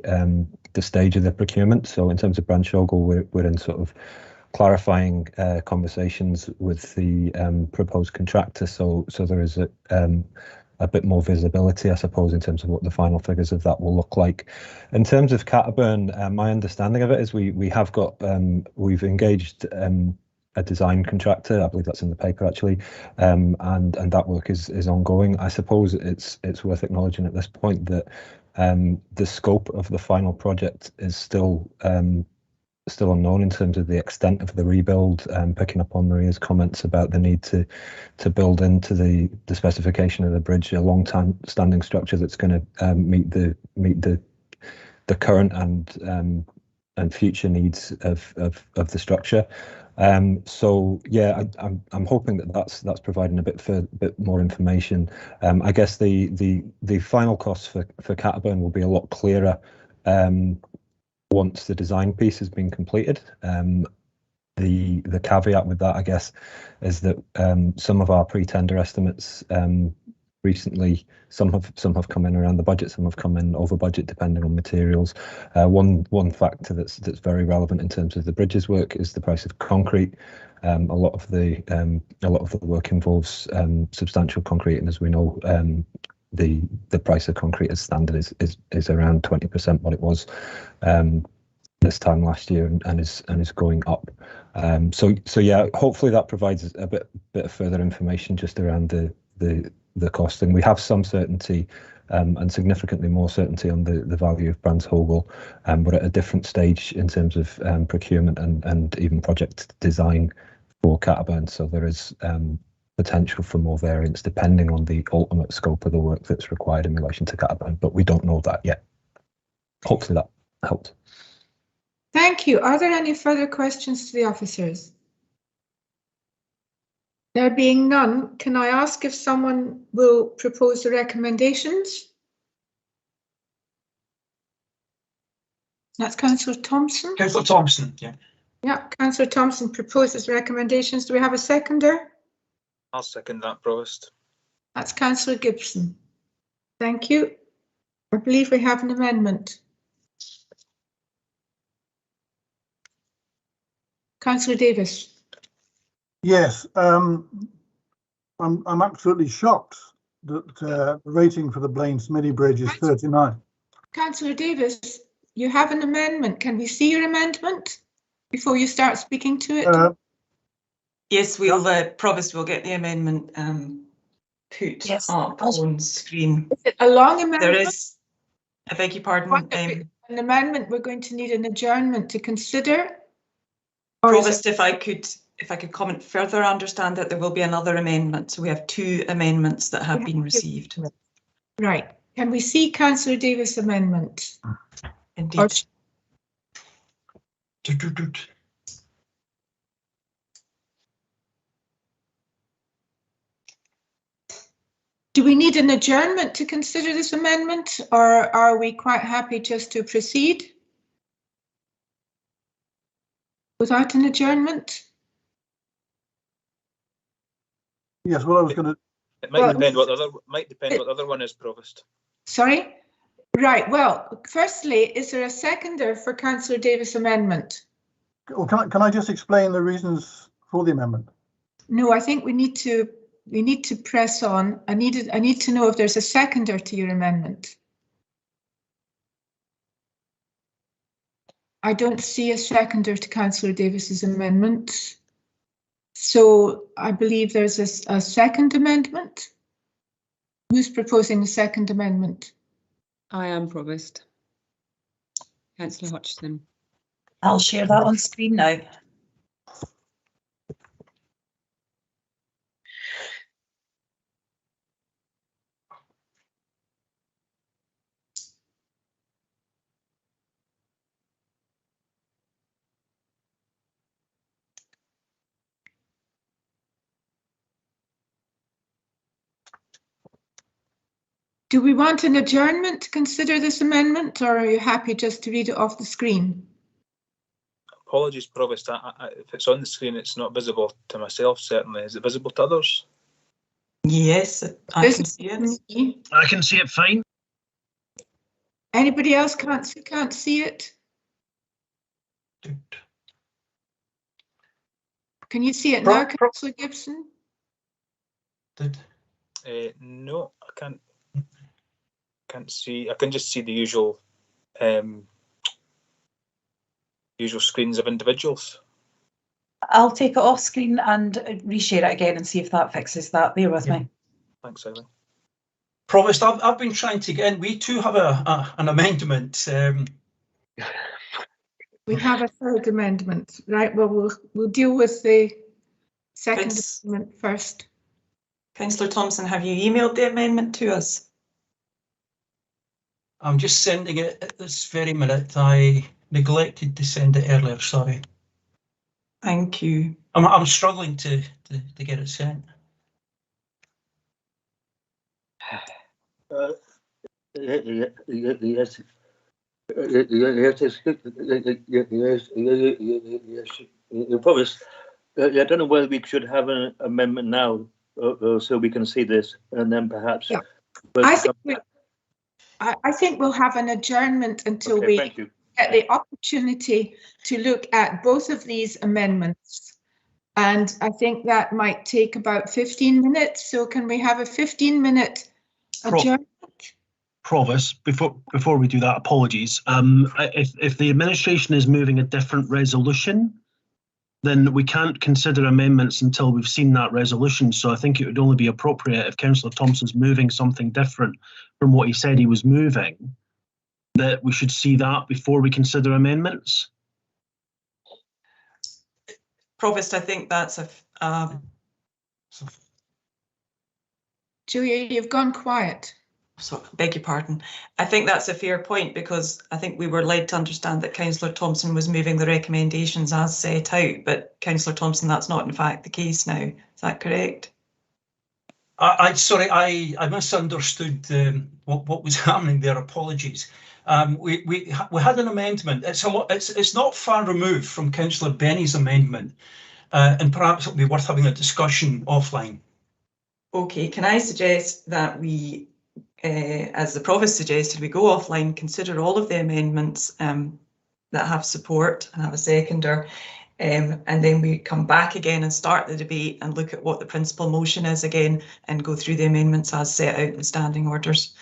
stage of the procurement. So in terms of Branchogle, we're in sort of clarifying conversations with the proposed contractor. So there is a bit more visibility, I suppose, in terms of what the final figures of that will look like. In terms of Catterburn, my understanding of it is we've engaged a design contractor. I believe that's in the paper actually, and that work is ongoing. I suppose it's worth acknowledging at this point that the scope of the final project is still unknown in terms of the extent of the rebuild, picking up on Maria's comments about the need to build into the specification of the bridge a long-standing structure that's going to meet the current and future needs of the structure. So yeah, I'm hoping that's providing a bit more information. I guess the final costs for Catterburn will be a lot clearer once the design piece has been completed. The caveat with that, I guess, is that some of our pre-tender estimates recently, some have come in around the budget, some have come in over budget, depending on materials. One factor that's very relevant in terms of the bridges work is the price of concrete. A lot of the work involves substantial concrete, and as we know, the price of concrete as standard is around 20% what it was this time last year, and is going up. So yeah, hopefully that provides a bit of further information just around the costing. We have some certainty, and significantly more certainty on the value of Branchogle, but at a different stage in terms of procurement and even project design for Catterburn. So there is potential for more variance depending on the ultimate scope of the work that's required in relation to Catterburn, but we don't know that yet. Hopefully that helped. Thank you. Are there any further questions to the officers? There being none, can I ask if someone will propose the recommendations? That's Councillor Thompson. Councillor Thompson, yeah. Yeah, Councillor Thompson proposes recommendations. Do we have a seconder? I'll second that, Provost. That's Councillor Gibson. Thank you. I believe we have an amendment. Councillor Davis. Yes, I'm absolutely shocked that the rating for the Blaine Smithy Bridge is 39. Councillor Davis, you have an amendment. Can we see your amendment before you start speaking to it? Yes, Provost will get the amendment put up on screen. Is it a long amendment? There is, I beg your pardon. An amendment we're going to need an adjournment to consider. Provost, if I could comment further, understand that there will be another amendment. So we have two amendments that have been received. Right. Can we see Councillor Davis' amendment? Indeed. Do we need an adjournment to consider this amendment, or are we quite happy just to proceed without an adjournment? Yes, well, I was going to. It might depend what the other one is, Provost. Sorry? Right. Well, firstly, is there a seconder for Councillor Davis' amendment? Well, can I just explain the reasons for the amendment? No, I think we need to press on. I need to know if there's a seconder to your amendment. I don't see a seconder to Councillor Davis's amendment. So I believe there's a second amendment. Who's proposing the second amendment? I am, Provost. Councillor Hutchison. I'll share that on screen now. Do we want an adjournment to consider this amendment, or are you happy just to read it off the screen? Apologies, Provost. If it's on the screen, it's not visible to myself, certainly. Is it visible to others? Yes, I can see it. I can see it fine. Anybody else can't see it? Can you see it now, Councillor Gibson? No, I can't see. I can just see the usual screens of individuals. I'll take it off screen and reshare it again and see if that fixes that. Bear with me. Thanks, Eileen. Provost, I've been trying to get in. We too have an amendment. We have a third amendment, right? Well, we'll deal with the second amendment first. Councillor Thompson, have you emailed the amendment to us? I'm just sending it at this very minute. I neglected to send it earlier, sorry. Thank you. I'm struggling to get it sent. Yes. Provost, I don't know whether we should have an amendment now, so we can see this, and then perhaps. Yeah. I think we'll have an adjournment until we get the opportunity to look at both of these amendments. And I think that might take about 15 minutes. So can we have a 15-minute adjournment? Provost, before we do that, apologies. If the administration is moving a different resolution, then we can't consider amendments until we've seen that resolution. So I think it would only be appropriate if Councillor Thompson's moving something different from what he said he was moving, that we should see that before we consider amendments. Provost, I think that's Julia, you've gone quiet. So, beg your pardon. I think that's a fair point, because I think we were led to understand that Councillor Thompson was moving the recommendations as set out, but Councillor Thompson, that's not in fact the case now. Is that correct? Sorry, I misunderstood what was happening there. Apologies. We had an amendment. It's not far removed from Councillor Benny's amendment, and perhaps it'll be worth having a discussion offline. Okay, can I suggest that we, as the Provost suggested, we go offline, consider all of the amendments that have support and have a seconder, and then we come back again and start the debate and look at what the principal motion is again and go through the amendments as set out in the standing orders.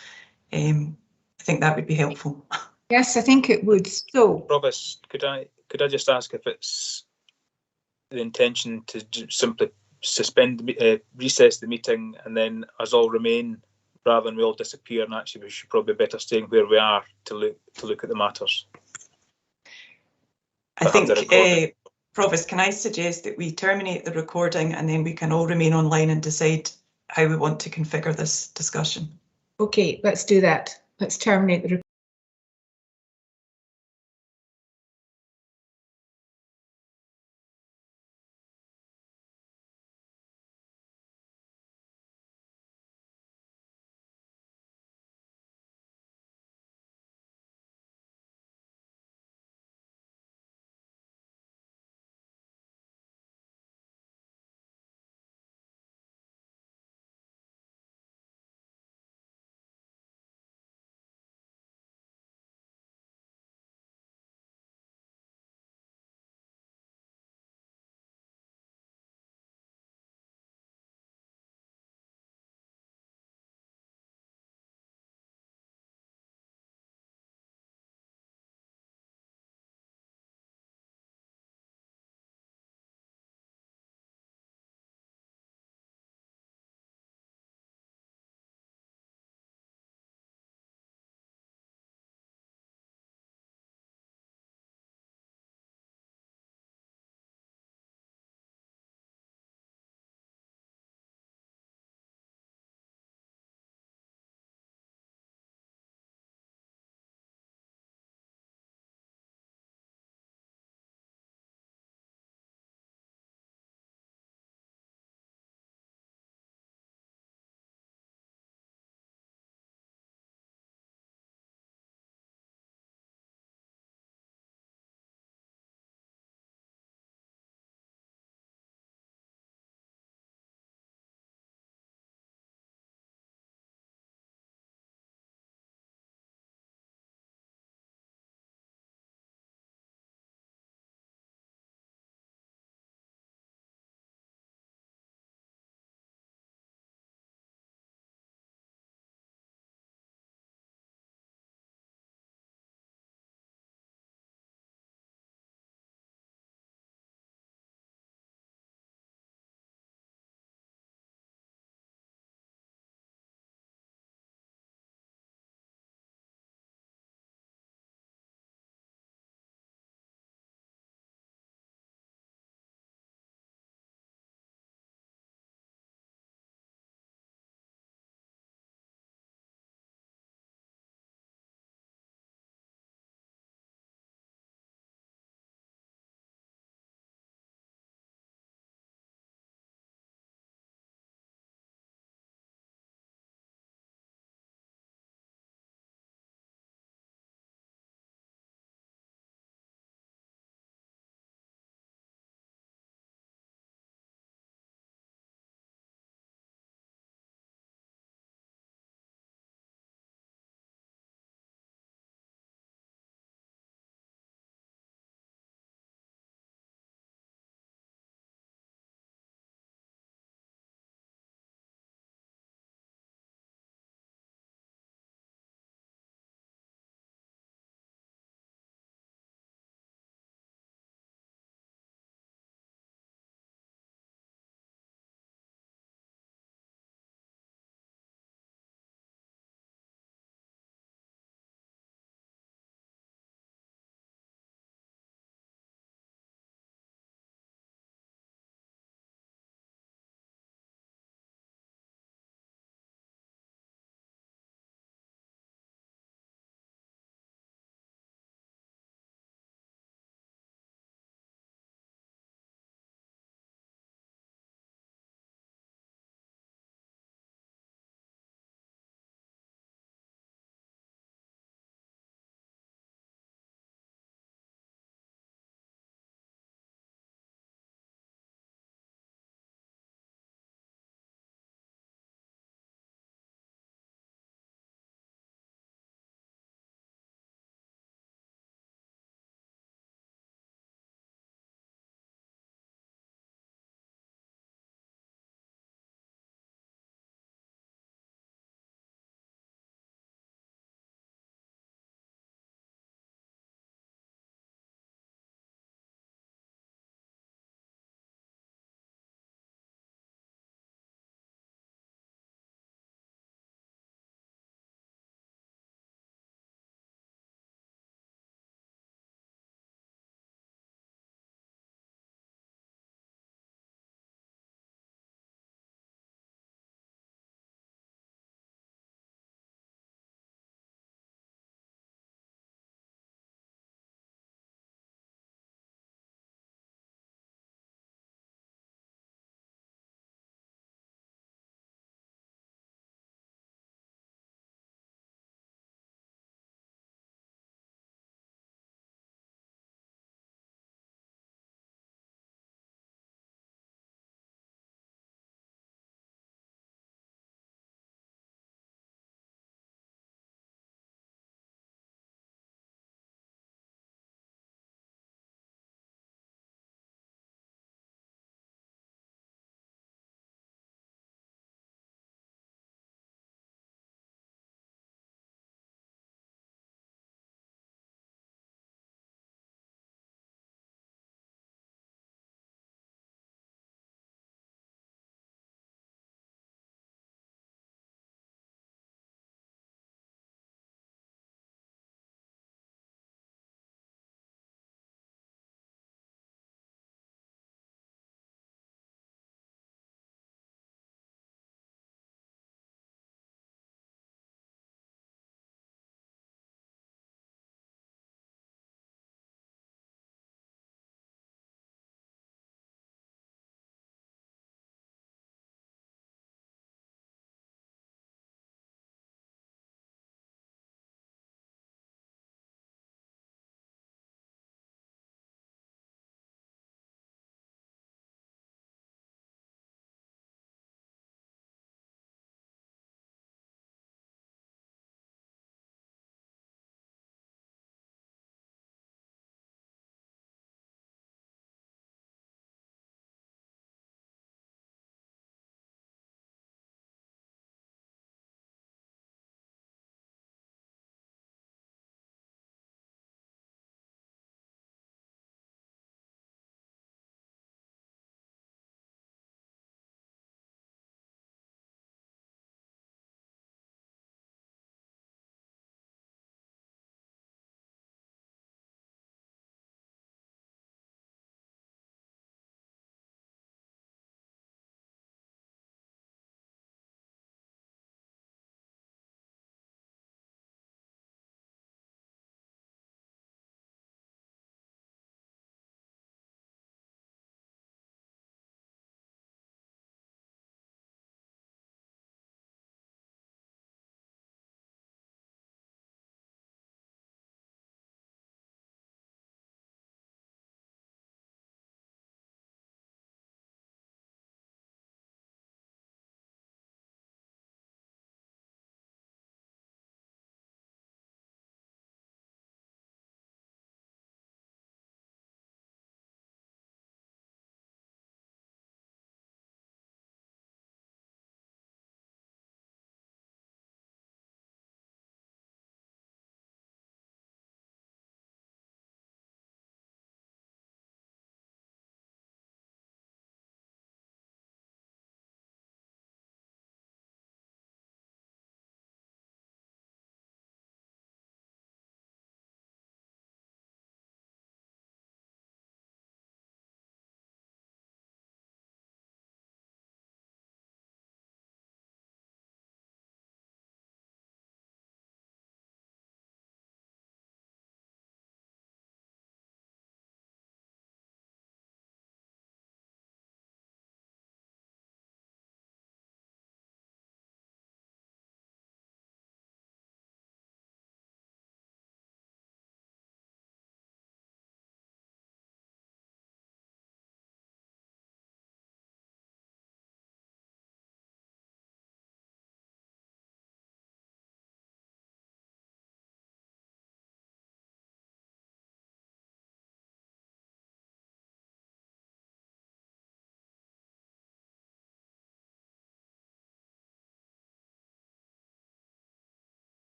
I think that would be helpful. Yes, I think it would. So, Provost, could I just ask if it's the intention to simply suspend, recess the meeting, and then us all remain, rather than we all disappear, and actually we should probably be better staying where we are to look at the matters. I think, Provost, can I suggest that we terminate the recording and then we can all remain online and decide how we want to configure this discussion? Okay, let's do that. Let's terminate the recording.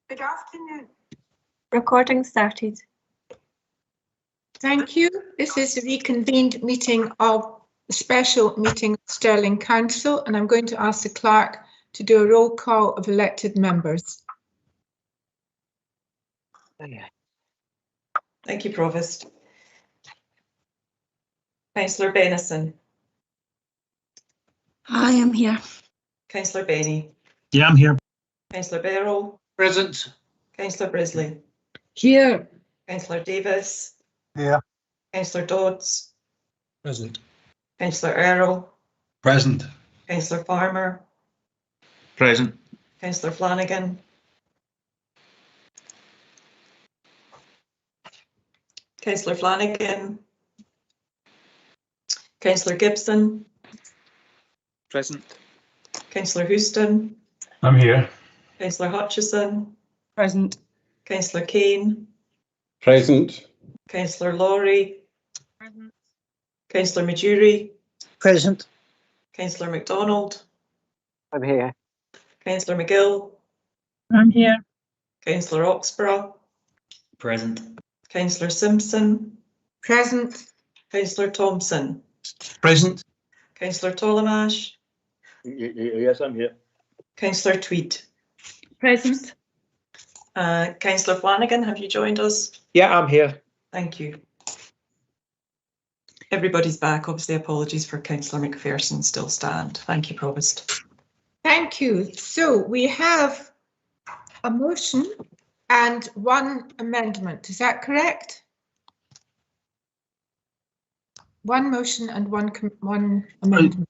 Good afternoon. Recording started. Thank you. This is a reconvened meeting of a special meeting of Stirling Council, and I'm going to ask the clerk to do a roll call of elected members. Thank you, Provost. Councillor Benison. I am here. Councillor Benny. Yeah, I'm here. Councillor Barrow. Present. Councillor Brisley. Here. Councillor Davis. Here. Councillor Dodds. Present. Councillor Earl. Present. Councillor Farmer. Present. Councillor Flanagan. Councillor Flanagan. Councillor Gibson. Present. Councillor Houston. I'm here. Councillor Hutchison. Present. Councillor Kane. Present. Councillor Laurie. Present. Councillor Majuri. Present. Councillor MacDonald. I'm here. Councillor McGill. I'm here. Councillor Oxborough. Present. Councillor Simpson. Present. Councillor Thompson. Present. Councillor Tolamash. Yes, I'm here. Councillor Tweed. Present. Councillor Flanagan, have you joined us? Yeah, I'm here. Thank you. Everybody's back. Obviously, apologies for Councillor McPherson still stand. Thank you, Provost. Thank you. So we have a motion and one amendment. Is that correct? One motion and one amendment.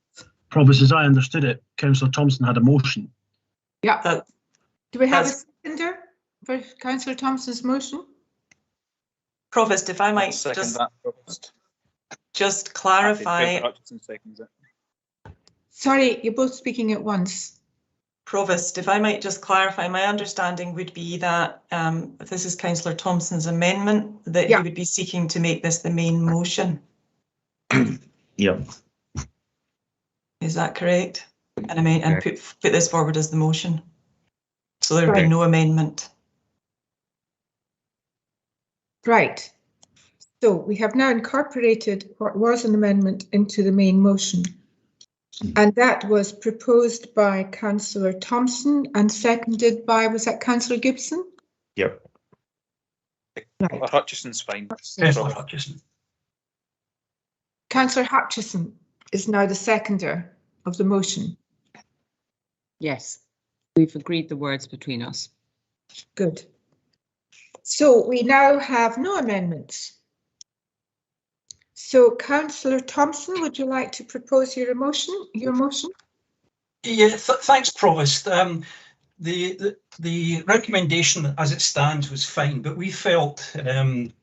Provost, as I understood it, Councillor Thompson had a motion. Yeah. Do we have a seconder for Councillor Thompson's motion? Provost, if I might just clarify. Sorry, you're both speaking at once. Provost, if I might just clarify, my understanding would be that if this is Councillor Thompson's amendment, that he would be seeking to make this the main motion. Yeah. Is that correct? And put this forward as the motion. So there would be no amendment. Right. So we have now incorporated what was an amendment into the main motion. And that was proposed by Councillor Thompson and seconded by, was that Councillor Gibson? Yep. Right. Hutchison's fine. Councillor Hutchison. Councillor Hutchison is now the seconder of the motion. Yes, we've agreed the words between us. Good. So we now have no amendments. So Councillor Thompson, would you like to propose your motion? Yeah, thanks, Provost. The recommendation as it stands was fine, but we felt, and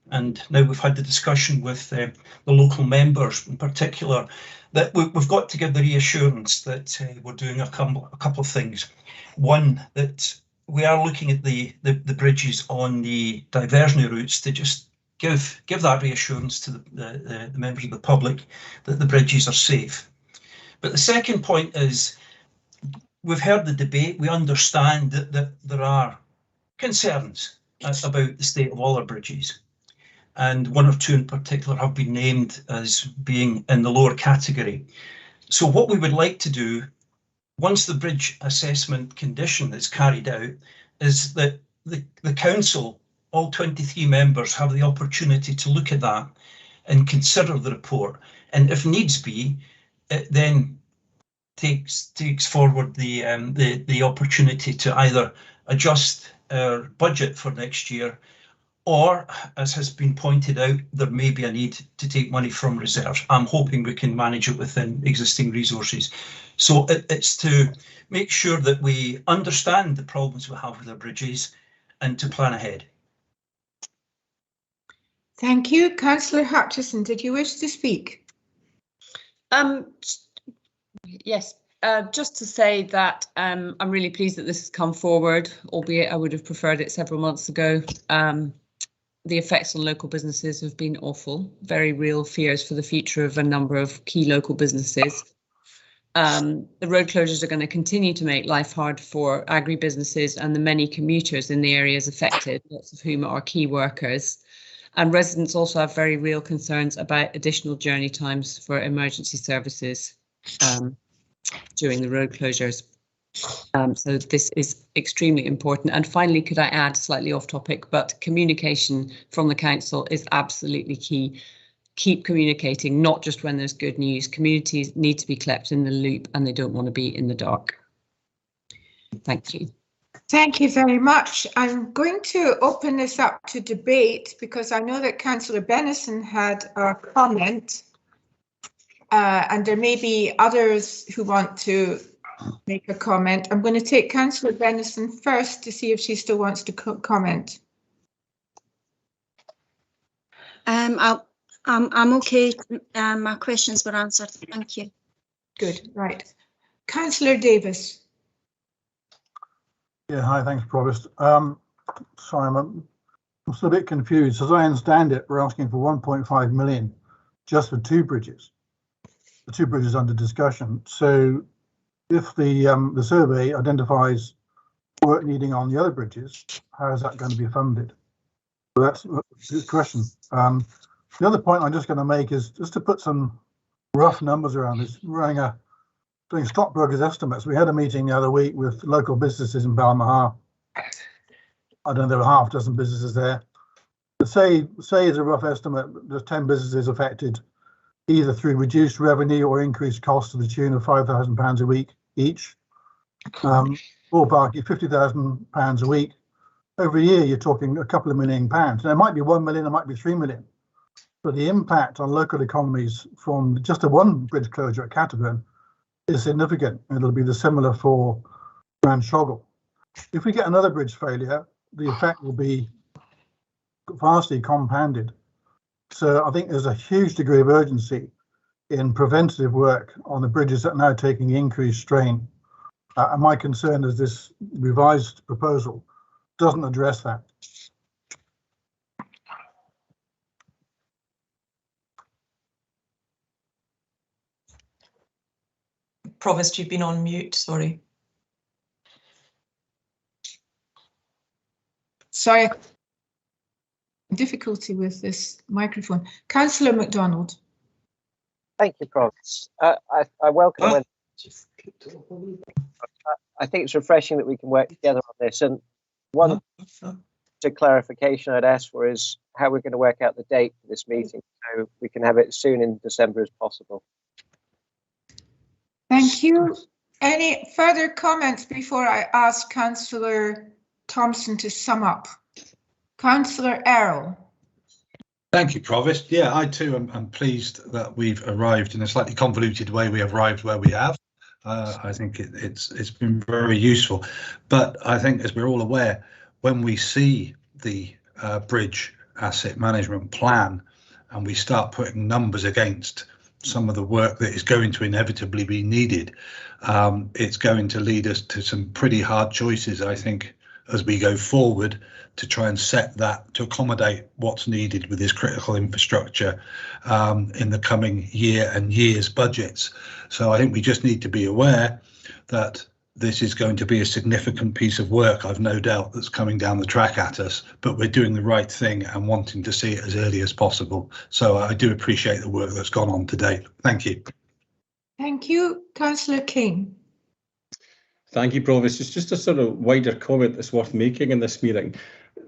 now we've had the discussion with the local members in particular, that we've got to give the reassurance that we're doing a couple of things. One, that we are looking at the bridges on the diversionary routes to just give that reassurance to the members of the public that the bridges are safe. But the second point is, we've heard the debate. We understand that there are concerns about the state of all our bridges, and one or two in particular have been named as being in the lower category. So what we would like to do, once the bridge assessment condition is carried out, is that the council, all 23 members, have the opportunity to look at that and consider the report, and if needs be, it then takes forward the opportunity to either adjust our budget for next year, or, as has been pointed out, there may be a need to take money from reserves. I'm hoping we can manage it within existing resources. So it's to make sure that we understand the problems we have with our bridges and to plan ahead. Thank you. Councillor Hutchison, did you wish to speak? Yes, just to say that I'm really pleased that this has come forward, albeit I would have preferred it several months ago. The effects on local businesses have been awful, very real fears for the future of a number of key local businesses. The road closures are going to continue to make life hard for agri-businesses and the many commuters in the areas affected, lots of whom are key workers. And residents also have very real concerns about additional journey times for emergency services during the road closures. So this is extremely important. And finally, could I add, slightly off topic, but communication from the council is absolutely key. Keep communicating, not just when there's good news. Communities need to be kept in the loop and they don't want to be in the dark. Thank you. Thank you very much. I'm going to open this up to debate because I know that Councillor Bennison had a comment and there may be others who want to make a comment. I'm going to take Councillor Bennison first to see if she still wants to comment. I'm okay. My questions were answered. Thank you. Good. Right. Councillor Davis. Yeah, hi, thanks, Provost. Sorry, I'm still a bit confused. As I understand it, we're asking for 1.5 million just for two bridges. The two bridges under discussion. So if the survey identifies work needing on the other bridges, how is that going to be funded? So that's a good question. The other point I'm just going to make is just to put some rough numbers around this. We're doing stockbrokers estimates. We had a meeting the other week with local businesses in Balmaha. I don't know, there were half a dozen businesses there. But say as a rough estimate, there's 10 businesses affected either through reduced revenue or increased cost to the tune of £5,000 a week each. Ballpark, £50,000 a week. Every year you're talking a couple of £1 million. Now, it might be 1 million, it might be 3 million. But the impact on local economies from just a one bridge closure at Catterburn is significant. It'll be the similar for Ranshoggle. If we get another bridge failure, the effect will be vastly compounded. So I think there's a huge degree of urgency in preventative work on the bridges that are now taking increased strain. And my concern is this revised proposal doesn't address that. Provost, you've been on mute, sorry. Sorry, difficulty with this microphone. Councillor MacDonald. Thank you, Provost. I welcome when I think it's refreshing that we can work together on this. And one clarification I'd ask for is how we're going to work out the date for this meeting so we can have it as soon in December as possible. Thank you. Any further comments before I ask Councillor Thompson to sum up? Councillor Errol. Thank you, Provost. Yeah, I too am pleased that we've arrived in a slightly convoluted way. We have arrived where we have. I think it's been very useful. But I think, as we're all aware, when we see the bridge asset management plan and we start putting numbers against some of the work that is going to inevitably be needed, it's going to lead us to some pretty hard choices, I think, as we go forward to try and set that to accommodate what's needed with this critical infrastructure in the coming year and years budgets. So I think we just need to be aware that this is going to be a significant piece of work, I've no doubt, that's coming down the track at us, but we're doing the right thing and wanting to see it as early as possible. So I do appreciate the work that's gone on today. Thank you. Thank you. Councillor King. Thank you, Provost. It's just a sort of wider comment that's worth making in this meeting.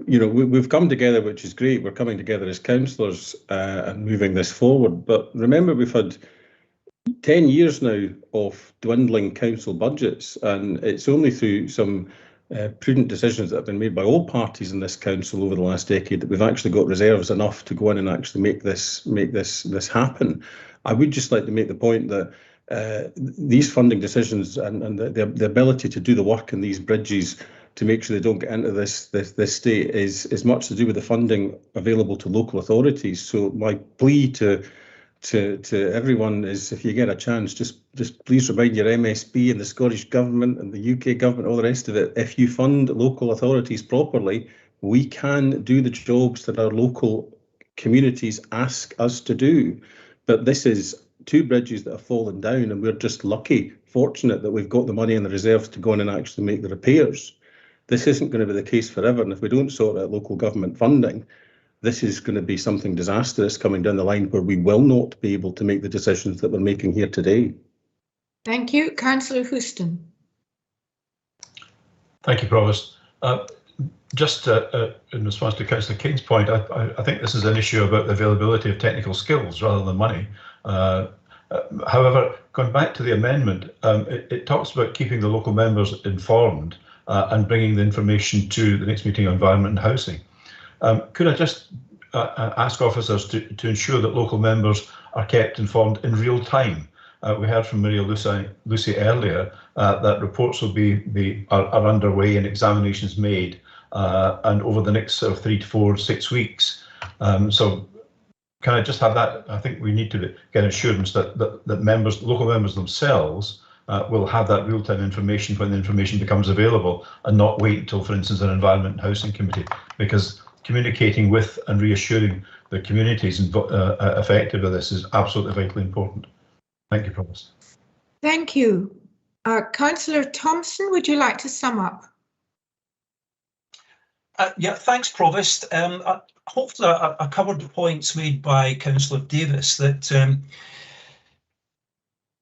You know, we've come together, which is great. We're coming together as councillors and moving this forward. But remember, we've had 10 years now of dwindling council budgets, and it's only through some prudent decisions that have been made by all parties in this council over the last decade that we've actually got reserves enough to go in and actually make this happen. I would just like to make the point that these funding decisions and the ability to do the work in these bridges to make sure they don't get into this state is much to do with the funding available to local authorities. So my plea to everyone is, if you get a chance, just please remind your MSP and the Scottish Government and the UK Government, all the rest of it, if you fund local authorities properly, we can do the jobs that our local communities ask us to do. But this is two bridges that have fallen down, and we're just lucky, fortunate that we've got the money in the reserves to go in and actually make the repairs. This isn't going to be the case forever, and if we don't sort out local government funding, this is going to be something disastrous coming down the line where we will not be able to make the decisions that we're making here today. Thank you. Councillor Houston. Thank you, Provost. Just in response to Councillor Kane's point, I think this is an issue about the availability of technical skills rather than money. However, going back to the amendment, it talks about keeping the local members informed and bringing the information to the next meeting on environment and housing. Could I just ask officers to ensure that local members are kept informed in real time? We heard from Maria Lucy earlier that reports will are underway and examinations made, and over the next sort of 3 to 4, 6 weeks. So can I just have that? I think we need to get assurance that local members themselves will have that real-time information when the information becomes available, and not wait until, for instance, an Environment and Housing Committee, because communicating with and reassuring the communities affected by this is absolutely vitally important. Thank you, Provost. Thank you. Councillor Thompson, would you like to sum up? Yeah, thanks, Provost. Hopefully I covered the points made by Councillor Davis that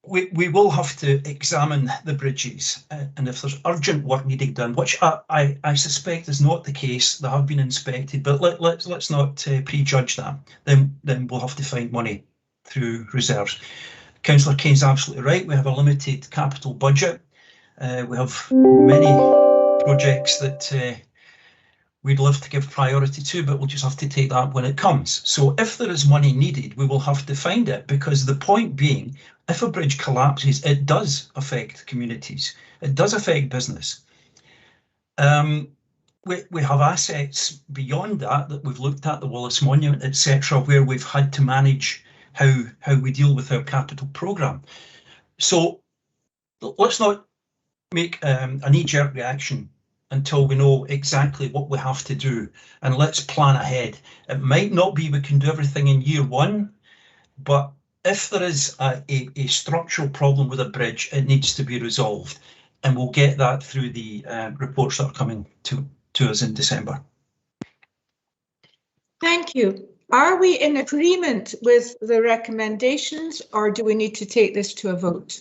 we will have to examine the bridges, and if there's urgent work needing done, which I suspect is not the case, they have been inspected, but let's not prejudge that, then we'll have to find money through reserves. Councillor Kane's absolutely right. We have a limited capital budget. We have many projects that we'd love to give priority to, but we'll just have to take that when it comes. So if there is money needed, we will have to find it, because the point being, if a bridge collapses, it does affect communities. It does affect business. We have assets beyond that we've looked at, the Wallace Monument, etc., where we've had to manage how we deal with our capital programme. So let's not make a knee-jerk reaction until we know exactly what we have to do, and let's plan ahead. It might not be we can do everything in year one, but if there is a structural problem with a bridge, it needs to be resolved, and we'll get that through the reports that are coming to us in December. Thank you. Are we in agreement with the recommendations, or do we need to take this to a vote?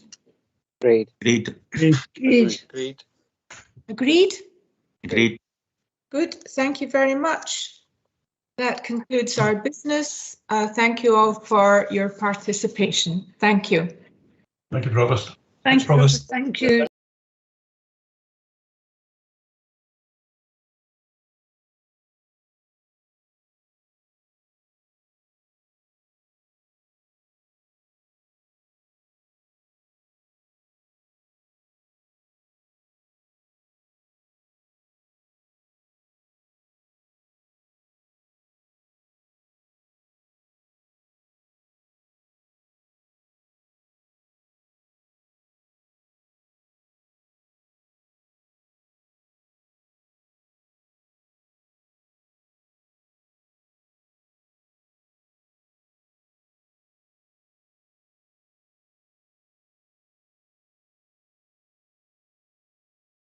Agreed. Agreed. Agreed. Agreed. Agreed? Agreed. Good, thank you very much. That concludes our business. Thank you all for your participation. Thank you. Thank you, Provost. Thank you, Provost. Thank you.